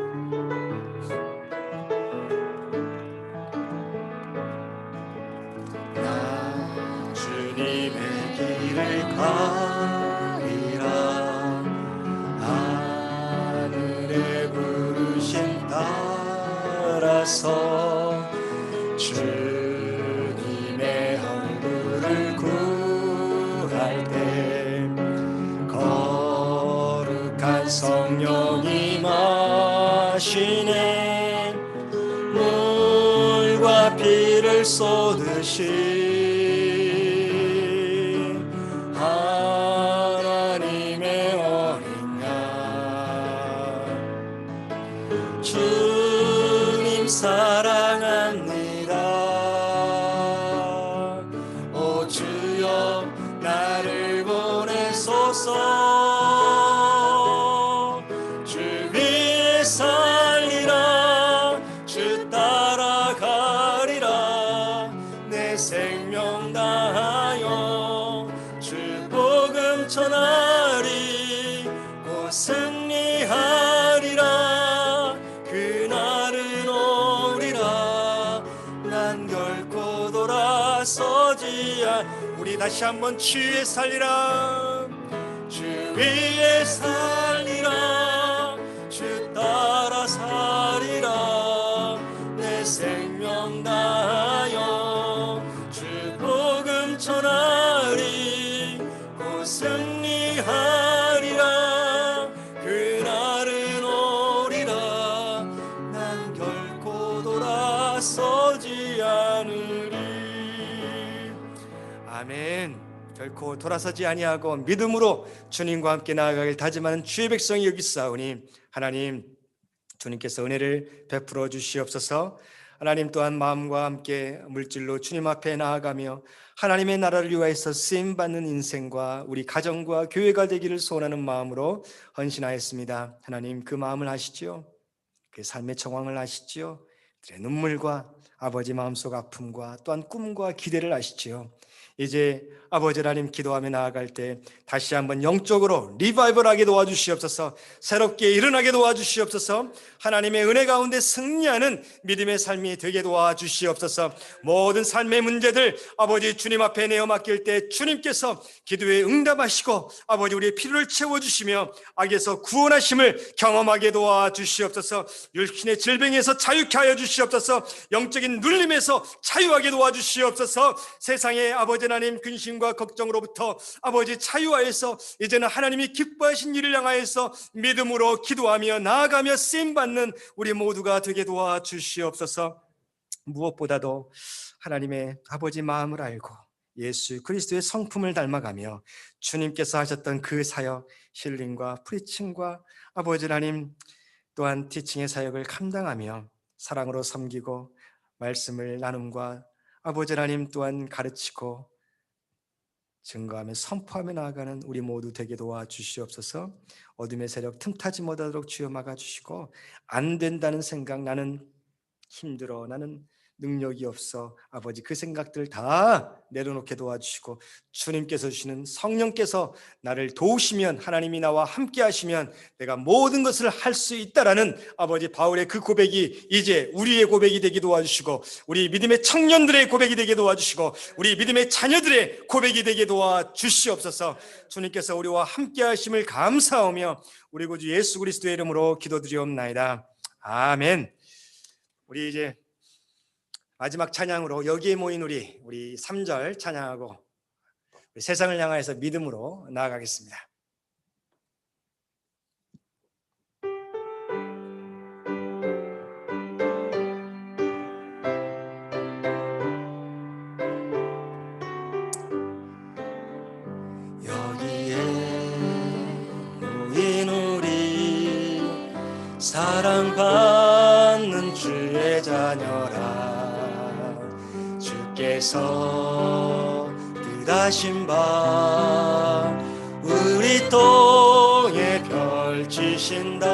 나 주님의 길을 가리라. 하늘에 부르심 따라서 주님의 얼굴을 구할 때 거룩한 성령이 마시네. 물과 피를 쏟으시 하나님의 어린 양 주님 사랑합니다. 오 주여 나를 보내소서. 주 위에 살리라. 주 따라가리라. 내 생명 다하여 주 복음 전하리. 곧 승리하리라. 그날은 오리라. 난 결코 돌아서지 우리 다시 한번 주 위에 살리라. 주 위에 살리라. 주 따라 살리라. 내 생명 다하여 주 복음 전하리. 곧 승리하리라. 그날은 오리라. 난 결코 돌아서지 않으리. 아멘. 결코 돌아서지 아니하고 믿음으로 주님과 함께 나아가길 다짐하는 주의 백성이 여기 있사오니 하나님, 주님께서 은혜를 베풀어 주시옵소서. 하나님 또한 마음과 함께 물질로 주님 앞에 나아가며 하나님의 나라를 위하여서 쓰임받는 인생과 우리 가정과 교회가 되기를 소원하는 마음으로 헌신하였습니다. 하나님, 그 마음을 아시지요? 그 삶의 정황을 아시지요? 그들의 눈물과 아버지 마음속 아픔과 또한 꿈과 기대를 아시지요? 이제 아버지 하나님, 기도하며 나아갈 때 다시 한번 영적으로 리바이벌하게 도와주시옵소서. 새롭게 일어나게 도와주시옵소서. 하나님의 은혜 가운데 승리하는 믿음의 삶이 되게 도와주시옵소서. 모든 삶의 문제들 아버지 주님 앞에 내어 맡길 때 주님께서 기도에 응답하시고 아버지 우리의 필요를 채워주시며 악에서 구원하심을 경험하게 도와주시옵소서. 육신의 질병에서 자유케 하여 주시옵소서. 영적인 눌림에서 자유하게 도와주시옵소서. 세상의 아버지 하나님 근심과 걱정으로부터 아버지 자유하여서 이제는 하나님이 기뻐하신 일을 향하여서 믿음으로 기도하며 나아가며 쓰임받는 우리 모두가 되게 도와주시옵소서. 무엇보다도 하나님의 아버지 마음을 알고 예수 그리스도의 성품을 닮아가며 주님께서 하셨던 그 사역, 힐링과 프리칭과 아버지 하나님 또한 티칭의 사역을 감당하며 사랑으로 섬기고 말씀을 나눔과 아버지 하나님 또한 가르치고 증거하며 선포하며 나아가는 우리 모두 되게 도와주시옵소서. 어둠의 세력 틈타지 못하도록 주여 막아주시고, 안 된다는 생각, 나는 힘들어, 나는 능력이 없어, 아버지 그 생각들 다 내려놓게 도와주시고 주님께서 주시는 성령께서 나를 도우시면, 하나님이 나와 함께 하시면 내가 모든 것을 할 수 있다라는 아버지 바울의 그 고백이 이제 우리의 고백이 되게 도와주시고, 우리 믿음의 청년들의 고백이 되게 도와주시고, 우리 믿음의 자녀들의 고백이 되게 도와주시옵소서. 주님께서 우리와 함께 하심을 감사하며 우리 구주 예수 그리스도의 이름으로 기도드리옵나이다. 아멘. 우리 이제 마지막 찬양으로 여기에 모인 우리 3절 찬양하고 우리 세상을 향하여서 믿음으로 나아가겠습니다. 여기에 모인 우리 사랑받는 주의 자녀라. 주께서 뜻하신 바 우리 통에 펼치신다.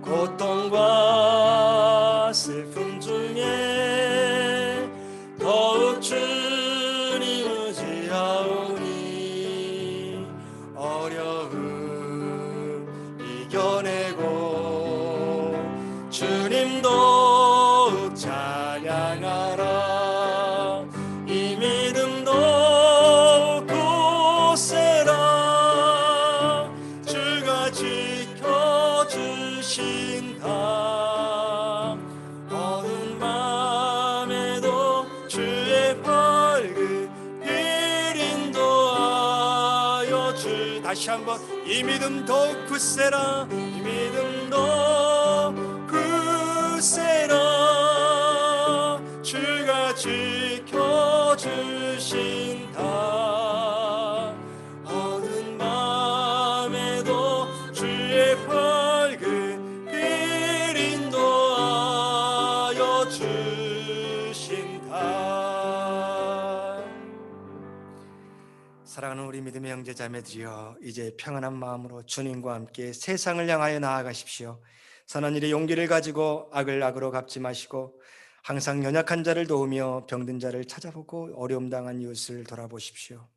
고통과 슬픔 중에 더욱 주님 의지하오니 어려움 이겨내고 주님 더욱 찬양하라. 이 믿음 더욱 굳세라. 주가 지켜주신다. 어두운 밤에도 주의 밝은 길 인도하여 주. 다시 한번 이 믿음 더욱 굳세라. 이 믿음 더욱 굳세라. 주가 지켜주신다. 어두운 밤에도 주의 밝은 길 인도하여 주신다. 사랑하는 우리 믿음의 형제 자매들이여, 이제 평안한 마음으로 주님과 함께 세상을 향하여 나아가십시오. 선한 일에 용기를 가지고 악을 악으로 갚지 마시고 항상 연약한 자를 도우며 병든 자를 찾아보고 어려움 당한 이웃을 돌아보십시오.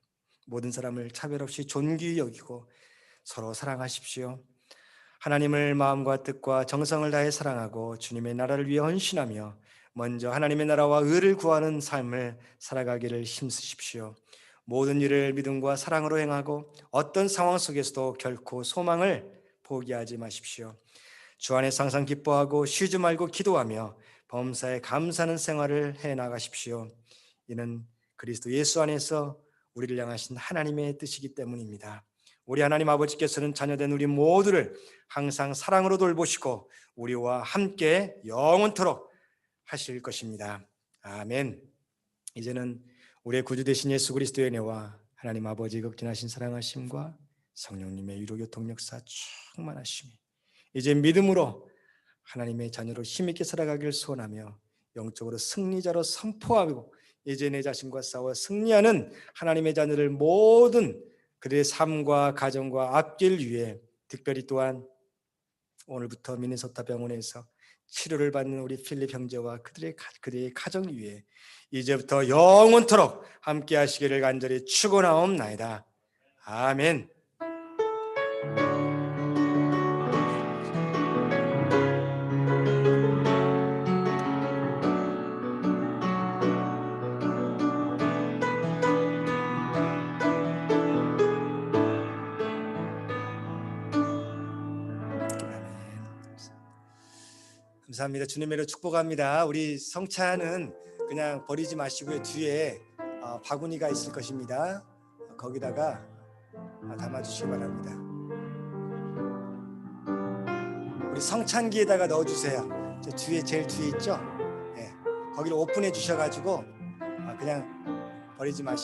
모든 사람을 차별 없이 존귀히 여기고 서로 사랑하십시오. 하나님을 마음과 뜻과 정성을 다해 사랑하고 주님의 나라를 위해 헌신하며 먼저 하나님의 나라와 의를 구하는 삶을 살아가기를 힘쓰십시오. 모든 일을 믿음과 사랑으로 행하고 어떤 상황 속에서도 결코 소망을 포기하지 마십시오. 주 안에서 항상 기뻐하고 쉬지 말고 기도하며 범사에 감사하는 생활을 해나가십시오. 이는 그리스도 예수 안에서 우리를 향하신 하나님의 뜻이기 때문입니다. 우리 하나님 아버지께서는 자녀된 우리 모두를 항상 사랑으로 돌보시고 우리와 함께 영원토록 하실 것입니다. 아멘. 이제는 우리의 구주 되신 예수 그리스도의 은혜와 하나님 아버지의 극진하신 사랑하심과 성령님의 위로교통 역사 충만하심이 이제 믿음으로 하나님의 자녀로 힘있게 살아가길 소원하며 영적으로 승리자로 선포하고 이제 내 자신과 싸워 승리하는 하나님의 자녀들 모든 그들의 삶과 가정과 앞길 위해, 특별히 또한 오늘부터 미네소타 병원에서 치료를 받는 우리 필립 형제와 그들의 가정 위에 이제부터 영원토록 함께 하시기를 간절히 축원하옵나이다. 아멘. 감사합니다. 주님으로 축복합니다. 우리 성찬은 그냥 버리지 마시고요. 뒤에 바구니가 있을 것입니다. 거기다가 담아주시기 바랍니다. 우리 성찬기에다가 넣어주세요. 저 뒤에 제일 뒤에 있죠? 네. 거기를 오픈해 주셔가지고 그냥 버리지 마시고